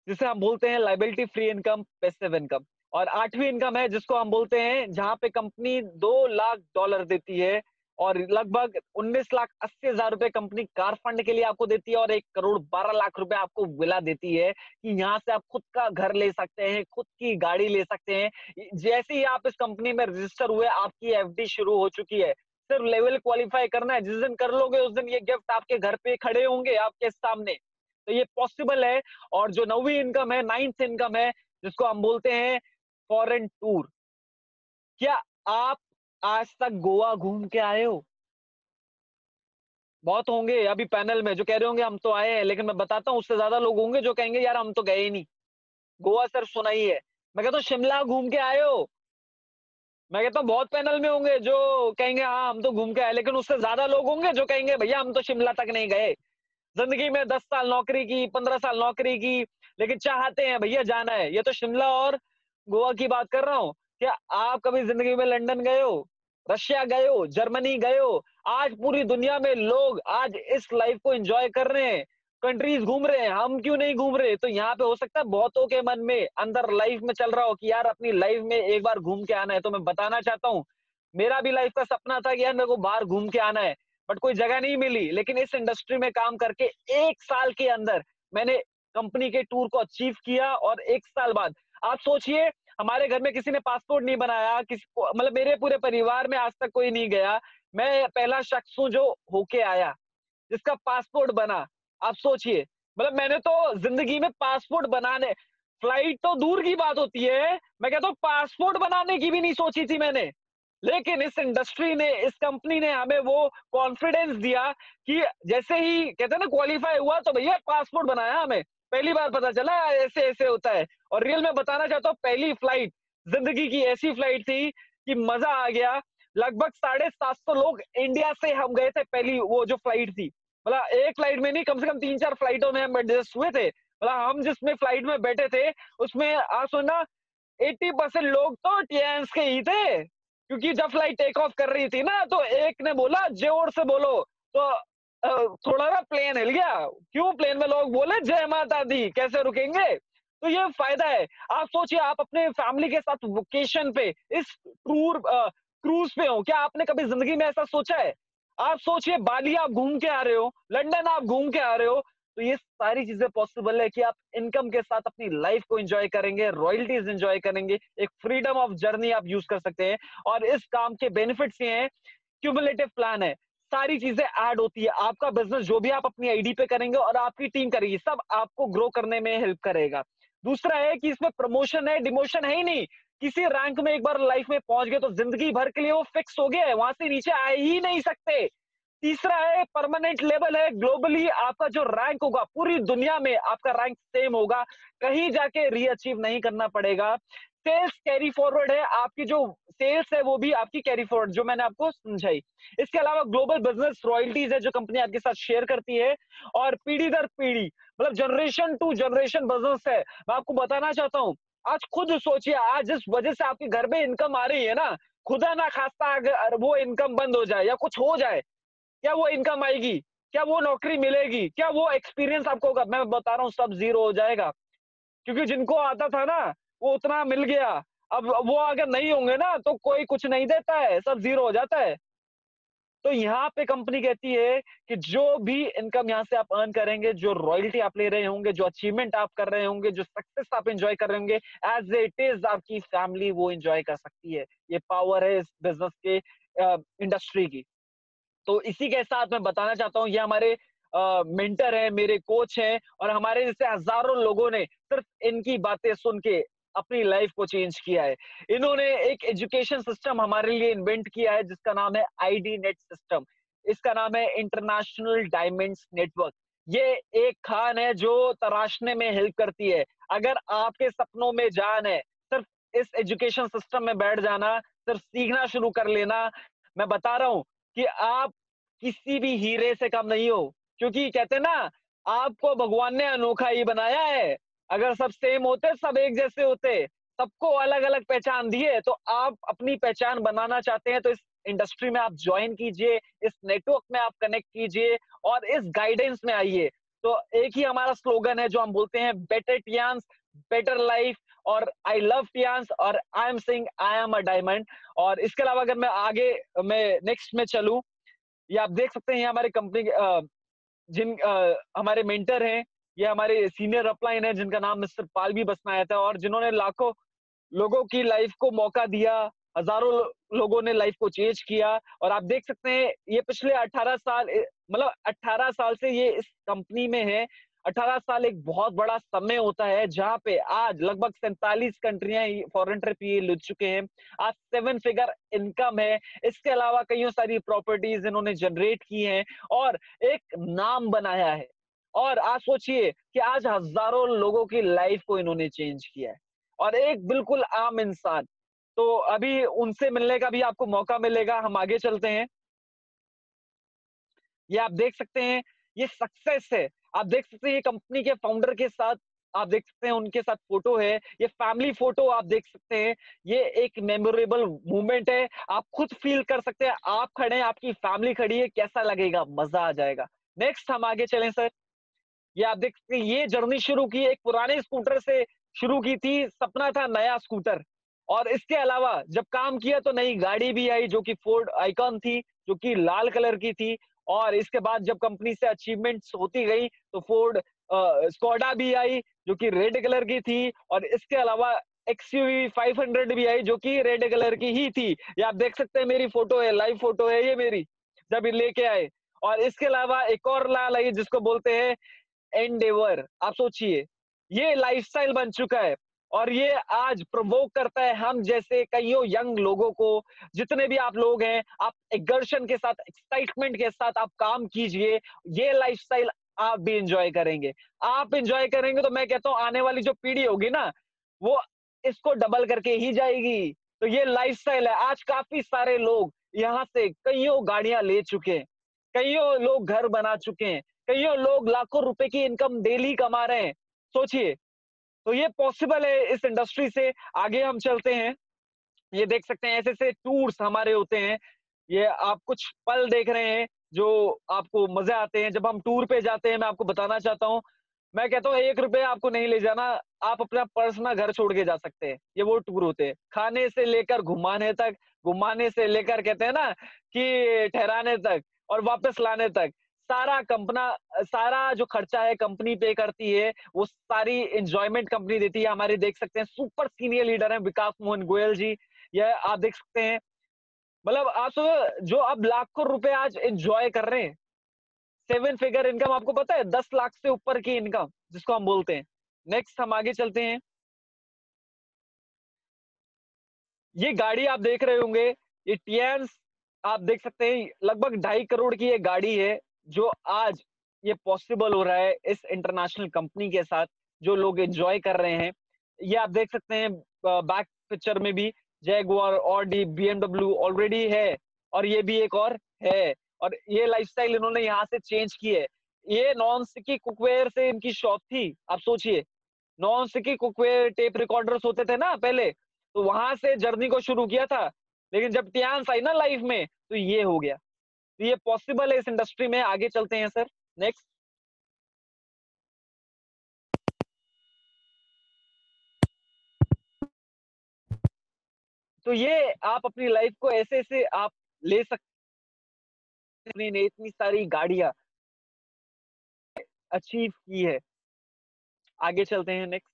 जिसे हम बोलते हैं liability free income, passive income. और आठवीं इनकम है जिसको हम बोलते हैं जहां पे कंपनी $2 लाख देती है और लगभग 19,80,000 रुपए कंपनी कार फंड के लिए आपको देती है, और 1,12,00,000 रुपए आपको विला देती है कि यहाँ से आप खुद का घर ले सकते हैं, खुद की गाड़ी ले सकते हैं। जैसे ही आप इस कंपनी में रजिस्टर हुए, आपकी एफडी शुरू हो चुकी है। सिर्फ लेवल क्वालिफाई करना है, जिस दिन कर लोगे उस दिन ये गिफ्ट आपके घर पे खड़े होंगे आपके सामने। तो ये पॉसिबल है। और जो नौवीं इनकम है, नाइन्थ इनकम है, जिसको हम बोलते हैं फॉरेन टूर। क्या आप आज तक गोवा घूम के आए हो? बहुत होंगे अभी पैनल में जो कह रहे होंगे हम तो आए हैं, लेकिन मैं बताता हूँ उससे ज्यादा लोग होंगे जो कहेंगे यार हम तो गए ही नहीं, गोवा सिर्फ सुना ही है। मैं कहता हूँ शिमला घूम के आए हो? मैं कहता हूँ बहुत पैनल में होंगे जो कहेंगे हाँ हम तो घूम के आए, लेकिन उससे ज्यादा लोग होंगे जो कहेंगे भैया हम तो शिमला तक नहीं गए। जिंदगी में 10 साल नौकरी की, 15 साल नौकरी की, लेकिन चाहते हैं भैया जाना है। ये तो शिमला और गोवा की बात कर रहा हूँ। क्या आप कभी जिंदगी में लंदन गए हो, रशिया गए हो, जर्मनी गए हो? आज पूरी दुनिया में लोग आज इस लाइफ को एंजॉय कर रहे हैं, कंट्रीज घूम रहे हैं, हम क्यों नहीं घूम रहे? तो यहाँ पे हो सकता है बहुतों के मन में अंदर लाइफ में चल रहा हो कि यार अपनी लाइफ में एक बार घूम के आना है। तो मैं बताना चाहता हूँ, मेरा भी लाइफ का सपना था कि यार मेरे को बाहर घूम के आना है, बट कोई जगह नहीं मिली। लेकिन इस इंडस्ट्री में काम करके 1 साल के अंदर मैंने कंपनी के टूर को अचीव किया, और 1 साल बाद आप सोचिए हमारे घर में किसी ने पासपोर्ट नहीं बनाया, किसी को मतलब मेरे पूरे परिवार में आज तक कोई नहीं गया। मैं पहला शख्स हूँ जो होके आया जिसका पासपोर्ट बना। आप सोचिए, मतलब मैंने तो जिंदगी में पासपोर्ट बनाने, फ्लाइट तो दूर की बात होती है, मैं कहता हूँ पासपोर्ट बनाने की भी नहीं सोची थी मैंने। लेकिन इस इंडस्ट्री ने, इस कंपनी ने हमें वो कॉन्फिडेंस दिया कि जैसे ही कहते हैं ना क्वालिफाई हुआ तो भैया पासपोर्ट बनाया हमें। पहली बार पता चला ऐसे ऐसे होता है। और रियल में बताना चाहता हूँ, पहली फ्लाइट जिंदगी की ऐसी फ्लाइट थी कि मजा आ गया। लगभग 750 लोग इंडिया से हम गए थे, पहली वो जो फ्लाइट थी। मतलब एक फ्लाइट में नहीं, कम से कम 3-4 फ्लाइटों में हम एडजस्ट हुए थे। मतलब हम जिसमें फ्लाइट में बैठे थे उसमें आप सुनना 80% लोग तो टीएंस के ही थे, क्योंकि जब फ्लाइट टेक ऑफ कर रही थी ना तो एक ने बोला जोर से बोलो, तो थोड़ा ना प्लेन हिल गया। क्यों? प्लेन में लोग बोले जय माता दी, कैसे रुकेंगे? तो ये फायदा है। आप सोचिए आप अपने फैमिली के साथ वेकेशन पे इस टूर क्रूज पे हो, क्या आपने कभी जिंदगी में ऐसा सोचा है? आप सोचिए बाली आप घूम के आ रहे हो, लंदन आप घूम के आ रहे हो। तो ये सारी चीजें पॉसिबल है कि आप इनकम के साथ अपनी लाइफ को एंजॉय करेंगे, रॉयल्टीज एंजॉय करेंगे, एक फ्रीडम ऑफ जर्नी आप यूज कर सकते हैं। और इस काम के बेनिफिट्स ये हैं, क्यूमुलेटिव प्लान है, सारी चीजें ऐड होती है। आपका बिजनेस जो भी आप अपनी आईडी पे करेंगे और आपकी टीम करेगी, सब आपको ग्रो करने में हेल्प करेगा। दूसरा है कि इसमें प्रमोशन है, डिमोशन है ही नहीं। किसी रैंक में एक बार लाइफ में पहुंच गए तो जिंदगी भर के लिए वो फिक्स हो गया है, वहां से नीचे आ ही नहीं सकते। तीसरा है परमानेंट लेवल है, ग्लोबली आपका जो रैंक होगा पूरी दुनिया में आपका रैंक सेम होगा, कहीं जाके रीअचीव नहीं करना पड़ेगा। सेल्स कैरी फॉरवर्ड है, आपकी जो सेल्स है वो भी आपकी कैरी फॉरवर्ड, जो मैंने आपको समझाई। इसके अलावा ग्लोबल बिजनेस रॉयल्टीज है जो कंपनी आपके साथ शेयर करती है, और पीढ़ी दर पीढ़ी मतलब जनरेशन टू जनरेशन बिजनेस है। मैं आपको बताना चाहता हूँ, आज खुद सोचिए, आज जिस वजह से आपके घर में इनकम आ रही है ना, खुदा ना खास्ता अगर वो इनकम बंद हो जाए या कुछ हो जाए, क्या वो इनकम आएगी? क्या वो नौकरी मिलेगी? क्या वो एक्सपीरियंस आपको होगा? मैं बता रहा हूँ सब जीरो हो जाएगा, क्योंकि जिनको आता था ना वो उतना मिल गया। अब वो अगर नहीं होंगे ना तो कोई कुछ नहीं देता है, सब जीरो हो जाता है। तो यहाँ पे कंपनी कहती है कि जो भी इनकम यहाँ से आप अर्न करेंगे, जो रॉयल्टी आप ले रहे होंगे, जो अचीवमेंट आप कर रहे होंगे, जो सक्सेस आप एंजॉय कर रहे होंगे, एज इट इज आपकी फैमिली वो एंजॉय कर सकती है। ये पावर है इस बिजनेस के इंडस्ट्री की। तो इसी के साथ मैं बताना चाहता हूँ, ये हमारे मेंटर हैं, मेरे कोच हैं, और हमारे जैसे हजारों लोगों ने सिर्फ इनकी बातें सुन के अपनी लाइफ को चेंज किया है। इन्होंने एक एजुकेशन सिस्टम हमारे लिए इन्वेंट किया है जिसका नाम है आईडी नेट सिस्टम। इसका नाम है इंटरनेशनल डायमंड्स नेटवर्क। ये एक खान है जो तराशने में हेल्प करती है। अगर आपके सपनों में जान है, सिर्फ इस एजुकेशन सिस्टम में बैठ जाना, सिर्फ सीखना शुरू कर लेना, मैं बता रहा हूँ कि आप किसी भी हीरे से कम नहीं हो। क्योंकि कहते हैं ना, आपको भगवान ने अनोखा ही बनाया है। अगर सब सेम होते, सब एक जैसे होते, सबको अलग-अलग पहचान दी है, तो आप अपनी पहचान बनाना चाहते हैं तो इस इंडस्ट्री में आप जॉइन कीजिए, इस नेटवर्क में आप कनेक्ट कीजिए और इस गाइडेंस में आइए। तो एक ही हमारा स्लोगन है जो हम बोलते हैं, बेटर टियांस, बेटर लाइफ, और आई लव टियांस और I am sing I am a diamond. और इसके अलावा अगर मैं नेक्स्ट में चलूँ, ये आप देख सकते हैं, ये हमारी कंपनी के हमारे मेंटर हैं, ये हमारे सीनियर अपलाइन है जिनका नाम मिस्टर पाल भी बसनाया था, और जिन्होंने लाखों लोगों की लाइफ को मौका दिया, हज़ारों लोगों ने लाइफ को चेंज किया। और आप देख सकते हैं, ये पिछले 18 साल मतलब 18 साल से ये इस कंपनी में है। 18 साल एक बहुत बड़ा समय होता है, जहाँ पे आज लगभग 47 कंट्रियाँ फॉरेन ट्रिप ये ले चुके हैं। आज 7 फिगर इनकम है। इसके अलावा कइयों सारी प्रॉपर्टीज़ इन्होंने जनरेट की हैं और एक नाम बनाया है। और आप सोचिए कि आज हज़ारों लोगों की लाइफ को इन्होंने चेंज किया है। और एक बिल्कुल आम इंसान। तो अभी उनसे मिलने का भी आपको मौका मिलेगा, हम आगे चलते हैं। ये आप देख सकते हैं, ये सक्सेस है। आप देख सकते हैं, ये कंपनी के फाउंडर के साथ आप देख सकते हैं, उनके साथ फोटो है। ये फैमिली फोटो आप देख सकते हैं। ये एक मेमोरेबल मोमेंट है। आप खुद फील कर सकते हैं, आप खड़े हैं, आपकी फैमिली खड़ी है, कैसा लगेगा? मजा आ जाएगा। नेक्स्ट हम आगे चलें सर। ये आप देख सकते हैं, ये जर्नी शुरू की एक पुराने स्कूटर से शुरू की थी, सपना था नया स्कूटर। और इसके अलावा जब काम किया तो नई गाड़ी भी आई जो कि फोर्ड आइकॉन थी, जो कि लाल कलर की थी। और इसके बाद जब कंपनी से अचीवमेंट्स होती गई तो फोर्ड स्कोडा भी आई जो कि रेड कलर की थी। और इसके अलावा एक्सयूवी 500 भी आई जो कि रेड कलर की ही थी। ये आप देख सकते हैं, मेरी फोटो है, लाइव फोटो है ये मेरी, जब ये लेके आए। और इसके अलावा एक और लाल आई जिसको बोलते हैं एंडेवर। आप सोचिए, ये लाइफस्टाइल बन चुका है और ये आज प्रोवोक करता है हम जैसे कईयों यंग लोगों को। जितने भी आप लोग हैं, आप एक्सर्शन के साथ, एक्साइटमेंट के साथ आप काम कीजिए। ये लाइफस्टाइल आप भी एंजॉय करेंगे। आप एंजॉय करेंगे तो मैं कहता हूँ आने वाली जो पीढ़ी होगी ना, वो इसको डबल करके ही जाएगी। तो ये लाइफस्टाइल है। आज काफी सारे लोग यहाँ से कईयों गाड़ियां ले चुके हैं, कईयों लोग घर बना चुके हैं, कईयों लोग लाखों रुपए की इनकम डेली कमा रहे हैं। सोचिए, तो ये पॉसिबल है इस इंडस्ट्री से। आगे हम चलते हैं। ये देख सकते हैं, ऐसे-ऐसे टूर्स हमारे होते हैं। ये आप कुछ पल देख रहे हैं जो आपको मज़े आते हैं। जब हम टूर पे जाते हैं, मैं आपको बताना चाहता हूँ, मैं कहता हूँ ₹1 आपको नहीं ले जाना, आप अपना पर्स ना घर छोड़ के जा सकते हैं। ये वो टूर होते हैं। खाने से लेकर घुमाने तक, घुमाने से लेकर कहते हैं ना कि ठहराने तक और वापस लाने तक, सारा जो खर्चा है कंपनी पे करती है, वो सारी एन्जॉयमेंट कंपनी देती है। हमारे देख सकते हैं सुपर सीनियर लीडर हैं विकास मोहन गोयल जी। ये आप देख सकते हैं, मतलब आप जो अब लाखों रुपए आज एन्जॉय कर रहे हैं, 7 फिगर इनकम, आपको पता है 10 लाख से ऊपर की इनकम जिसको हम बोलते हैं। नेक्स्ट हम आगे चलते हैं। ये गाड़ी आप देख रहे होंगे, ये टियान्स आप देख सकते हैं, लगभग 2.5 करोड़ की ये गाड़ी है, जो आज ये पॉसिबल हो रहा है इस इंटरनेशनल कंपनी के साथ, जो लोग एन्जॉय कर रहे हैं। ये आप देख सकते हैं, बैक पिक्चर में भी जैगुआर, ऑडी, बीएमडब्ल्यू ऑलरेडी है और ये भी एक और है। और ये लाइफ़स्टाइल इन्होंने यहाँ से चेंज की है। ये नॉन स्टिकी कुकवेयर से इनकी शॉप थी। आप सोचिए, non sticky cookware tape recorders होते थे ना पहले, तो वहां से जर्नी को शुरू किया था। लेकिन जब टियान्स आई ना लाइफ में, तो ये हो गया। तो ये पॉसिबल है इस इंडस्ट्री में। आगे चलते हैं सर। नेक्स्ट। तो ये आप अपनी लाइफ को ऐसे ऐसे आप ले सकते हैं, ने इतनी सारी गाड़ियां अचीव की है। आगे चलते हैं नेक्स्ट।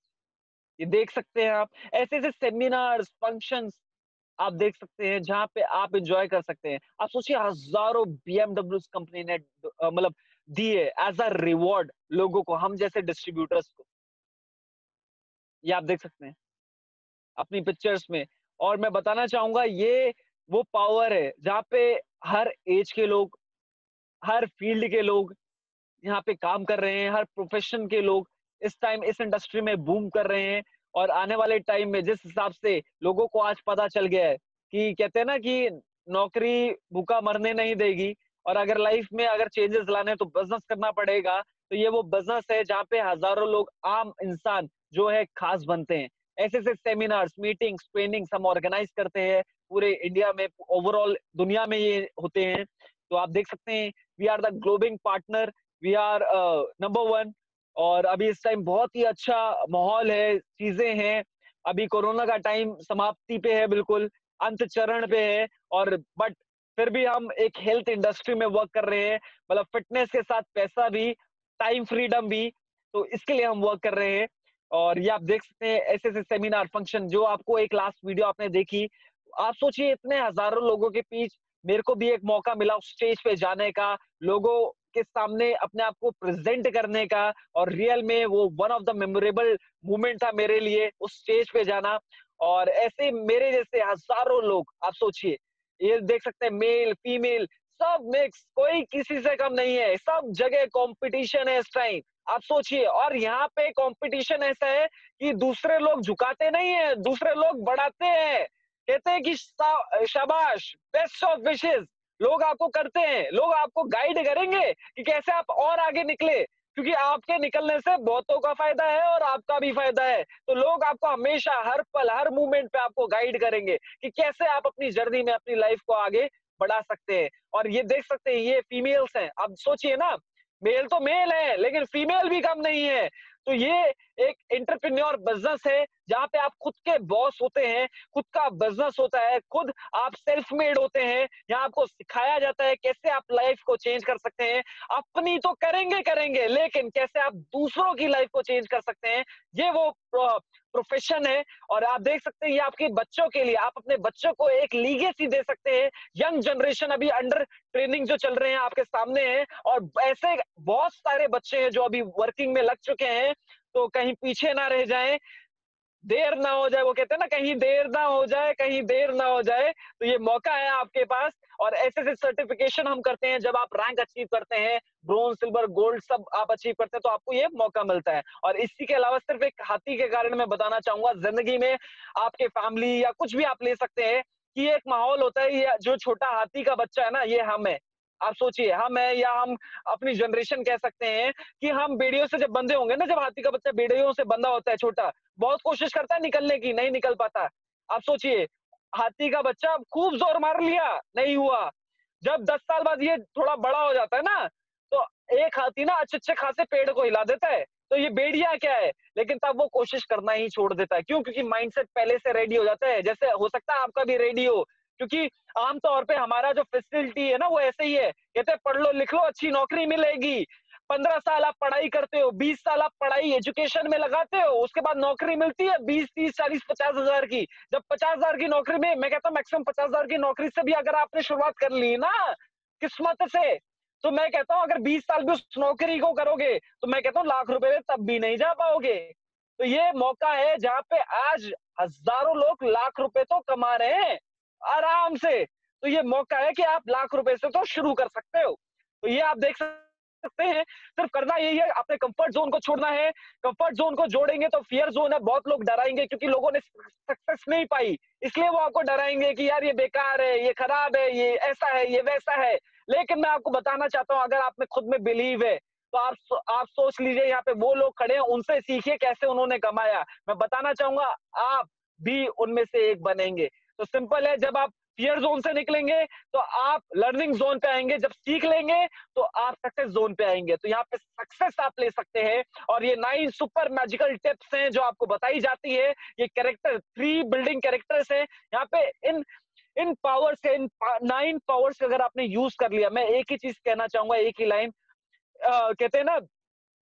ये देख सकते हैं आप, ऐसे ऐसे सेमिनार्स, फंक्शंस आप देख सकते हैं जहाँ पे आप एंजॉय कर सकते हैं। आप सोचिए, हजारों बीएमडब्ल्यू कंपनी ने मतलब दिए एज अ रिवॉर्ड लोगों को, हम जैसे डिस्ट्रीब्यूटर्स को। ये आप देख सकते हैं अपनी पिक्चर्स में। और मैं बताना चाहूंगा, ये वो पावर है जहाँ पे हर एज के लोग, हर फील्ड के लोग यहाँ पे काम कर रहे हैं, हर प्रोफेशन के लोग इस टाइम इस इंडस्ट्री में बूम कर रहे हैं। और आने वाले टाइम में जिस हिसाब से लोगों को आज पता चल गया है कि कहते हैं ना कि नौकरी भूखा मरने नहीं देगी, और अगर लाइफ में अगर चेंजेस लाने हैं तो बिजनेस करना पड़ेगा। तो ये वो बिजनेस है जहाँ पे हजारों लोग, आम इंसान जो है, खास बनते हैं। ऐसे ऐसे सेमिनार्स, मीटिंग्स, ट्रेनिंग्स हम ऑर्गेनाइज करते हैं पूरे इंडिया में, ओवरऑल दुनिया में ये होते हैं। तो आप देख सकते हैं, we are the globing partner, we are number one. और अभी इस टाइम बहुत ही अच्छा माहौल है, चीजें हैं। अभी कोरोना का टाइम समाप्ति पे है, बिल्कुल अंत चरण पे है। और बट फिर भी हम एक हेल्थ इंडस्ट्री में वर्क कर रहे हैं, मतलब फिटनेस के साथ पैसा भी, टाइम फ्रीडम भी। तो इसके लिए हम वर्क कर रहे हैं। और ये आप देख सकते हैं, ऐसे ऐसे सेमिनार फंक्शन जो आपको, एक लास्ट वीडियो आपने देखी, आप सोचिए इतने हजारों लोगों के बीच मेरे को भी एक मौका मिला उस स्टेज पे जाने का, लोगों के सामने अपने आप को प्रेजेंट करने का। और रियल में वो one of the memorable moment था मेरे लिए, उस स्टेज पे जाना। और ऐसे मेरे जैसे हजारों लोग, आप सोचिए, ये देख सकते हैं, मेल फीमेल सब मिक्स, कोई किसी से कम नहीं है, सब जगह कंपटीशन है इस टाइम। आप सोचिए, और यहाँ पे कंपटीशन ऐसा है कि दूसरे लोग झुकाते नहीं है, दूसरे लोग बढ़ाते हैं। कहते हैं कि शाबाश, बेस्ट ऑफ विशेस, लोग आपको करते हैं, लोग आपको गाइड करेंगे कि कैसे आप और आगे निकले, क्योंकि आपके निकलने से बहुतों का फायदा है और आपका भी फायदा है। तो लोग आपको हमेशा, हर पल, हर मूवमेंट पे आपको गाइड करेंगे कि कैसे आप अपनी जर्नी में अपनी लाइफ को आगे बढ़ा सकते हैं। और ये देख सकते हैं, ये फीमेल्स हैं। अब सोचिए ना, मेल तो मेल है लेकिन फीमेल भी कम नहीं है। तो ये एक एंटरप्रेन्योर बिजनेस है जहाँ पे आप खुद के बॉस होते हैं, खुद का बिजनेस होता है, खुद आप सेल्फ मेड होते हैं। यहाँ आपको सिखाया जाता है कैसे आप लाइफ को चेंज कर सकते हैं। अपनी तो करेंगे करेंगे, लेकिन कैसे आप दूसरों की लाइफ को चेंज कर सकते हैं, ये वो प्रोफेशन है। और आप देख सकते हैं, ये आपके बच्चों के लिए, आप अपने बच्चों को एक लीगेसी दे सकते हैं। यंग जनरेशन अभी अंडर ट्रेनिंग जो चल रहे हैं आपके सामने हैं, और ऐसे बहुत सारे बच्चे हैं जो अभी वर्किंग में लग चुके हैं। तो कहीं पीछे ना रह जाएं, देर ना हो जाए, वो कहते हैं ना, कहीं देर ना हो जाए, कहीं देर ना हो जाए। तो ये मौका है आपके पास। और ऐसे ऐसे सर्टिफिकेशन हम करते हैं, जब आप रैंक अचीव करते हैं, ब्रोंज, सिल्वर, गोल्ड सब आप अचीव करते हैं, तो आपको ये मौका मिलता है। और इसी के अलावा सिर्फ एक हाथी के कारण मैं बताना चाहूंगा, जिंदगी में आपके फैमिली या कुछ भी आप ले सकते हैं, कि एक माहौल होता है, ये जो छोटा हाथी का बच्चा है ना, ये हम है। आप सोचिए, हम है, या हम अपनी जनरेशन कह सकते हैं कि हम बेड़ियों से जब बंधे होंगे ना, जब हाथी का बच्चा बेड़ियों से बंधा होता है छोटा, बहुत कोशिश करता है निकलने की, नहीं निकल पाता। आप सोचिए, हाथी का बच्चा खूब जोर मार लिया, नहीं हुआ। जब 10 साल बाद ये थोड़ा बड़ा हो जाता है ना, तो एक हाथी ना अच्छे-अच्छे खासे पेड़ को हिला देता है। तो ये भेड़िया क्या है, लेकिन तब वो कोशिश करना ही छोड़ देता है। क्यों? क्योंकि माइंडसेट पहले से रेडी हो जाता है। जैसे हो सकता है आपका भी रेडी हो, क्योंकि आमतौर पे हमारा जो फैसिलिटी है ना, वो ऐसे ही है। कहते हैं पढ़ लो, लिख लो, अच्छी नौकरी मिलेगी। 15 साल आप पढ़ाई करते हो, 20 साल आप पढ़ाई एजुकेशन में लगाते हो, उसके बाद नौकरी मिलती है 20, 30, 40, 50 हजार की। जब 50 हजार की नौकरी में, मैं कहता हूँ मैक्सिमम 50 हजार की नौकरी से भी अगर आपने शुरुआत कर ली ना, किस्मत से, तो मैं कहता हूँ अगर 20 साल भी उस नौकरी को करोगे, तो मैं कहता हूँ लाख रुपए में तब भी नहीं जा पाओगे। तो ये मौका है जहाँ पे आज हजारों लोग लाख रुपए तो कमा रहे हैं आराम से। तो ये मौका है कि आप लाख रुपए से तो शुरू कर सकते हो। तो ये आप देख सकते हैं, सिर्फ करना यही है, अपने कंफर्ट जोन को छोड़ना है। कंफर्ट जोन को जोड़ेंगे तो फियर जोन है, बहुत लोग डराएंगे क्योंकि लोगों ने सक्सेस नहीं पाई, इसलिए वो आपको डराएंगे कि यार ये बेकार है, ये खराब है, ये ऐसा है, ये वैसा है। लेकिन मैं आपको बताना चाहता हूँ, अगर आप में खुद में बिलीव है, तो आप सोच लीजिए, यहाँ पे वो लोग खड़े हैं, उनसे सीखिए कैसे उन्होंने कमाया। मैं बताना चाहूंगा, आप भी उनमें से एक बनेंगे। तो सिंपल है, जब आप फियर जोन से निकलेंगे तो आप लर्निंग जोन पे आएंगे, जब सीख लेंगे तो आप सक्सेस जोन पे आएंगे। तो यहाँ पे सक्सेस आप ले सकते हैं। और ये 9 सुपर मैजिकल टिप्स हैं जो आपको बताई जाती है। ये कैरेक्टर 3 बिल्डिंग कैरेक्टर्स हैं। यहाँ पे इन इन पावर्स से, इन 9 पावर्स अगर आपने यूज कर लिया, मैं एक ही चीज कहना चाहूंगा, एक ही लाइन, कहते हैं ना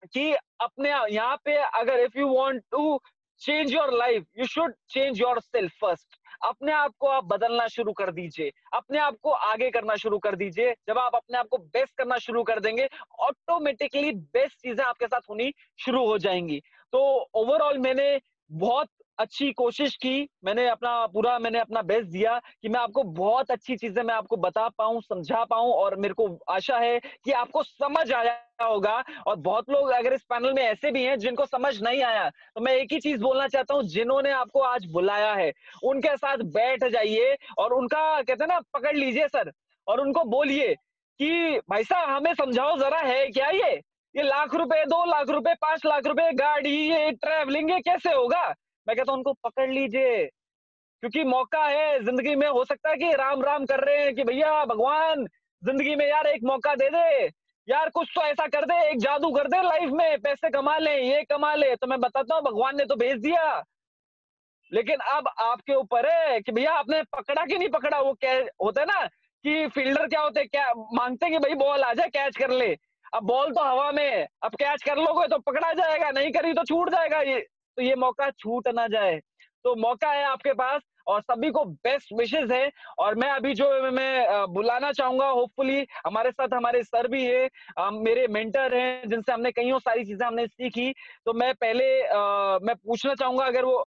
कि अपने यहाँ पे, अगर if you want to change your life, you should change yourself first. अपने आप को आप बदलना शुरू कर दीजिए, अपने आप को आगे करना शुरू कर दीजिए। जब आप अपने आप को बेस्ट करना शुरू कर देंगे, ऑटोमेटिकली बेस्ट चीजें आपके साथ होनी शुरू हो जाएंगी। तो ओवरऑल मैंने बहुत अच्छी कोशिश की, मैंने अपना बेस्ट दिया कि मैं आपको बहुत अच्छी चीज़ें मैं आपको बता पाऊँ, समझा पाऊँ और मेरे को आशा है कि आपको समझ आया होगा और बहुत लोग अगर इस पैनल में ऐसे भी हैं जिनको समझ नहीं आया, तो मैं एक ही चीज़ बोलना चाहता हूँ, जिन्होंने आपको आज बुलाया है, उनके साथ बैठ जाइए और उनका कहते हैं ना पकड़ लीजिए सर और उनको बोलिए कि भाई साहब हमें समझाओ ज़रा है क्या ये? ये लाख रुपए, 2 लाख रुपए, 5 लाख रुपए गाड़ी, ये ट्रैवलिंग ये कैसे होगा? मैं कहता हूँ उनको पकड़ लीजिए, क्योंकि मौका है ज़िंदगी में हो सकता है कि राम-राम कर रहे हैं कि भैया भगवान ज़िंदगी में यार एक मौका दे दे, यार कुछ तो ऐसा कर दे, एक जादू कर दे लाइफ में, पैसे कमा लें, ये कमा लें। तो मैं बताता हूँ भगवान ने तो भेज दिया, लेकिन अब आपके ऊपर है कि भैया आपने पकड़ा कि नहीं पकड़ा। वो क्या होता है ना कि फील्डर क्या होते हैं, क्या माँगते हैं कि भई बॉल आ जाए, कैच कर ले। अब बॉल तो हवा में है, अब कैच कर लोगे तो पकड़ा जाएगा, नहीं करी तो छूट जाएगा ये। तो ये मौका छूट ना जाए। तो मौका है आपके पास और सभी को बेस्ट विशेज़ है और मैं अभी जो मैं बुलाना चाहूँगा होपफुली हमारे साथ हमारे सर भी हैं, मेरे मेंटर हैं जिनसे हमने कइयों सारी चीज़ें हमने सीखी। तो मैं पहले मैं पूछना चाहूँगा अगर वो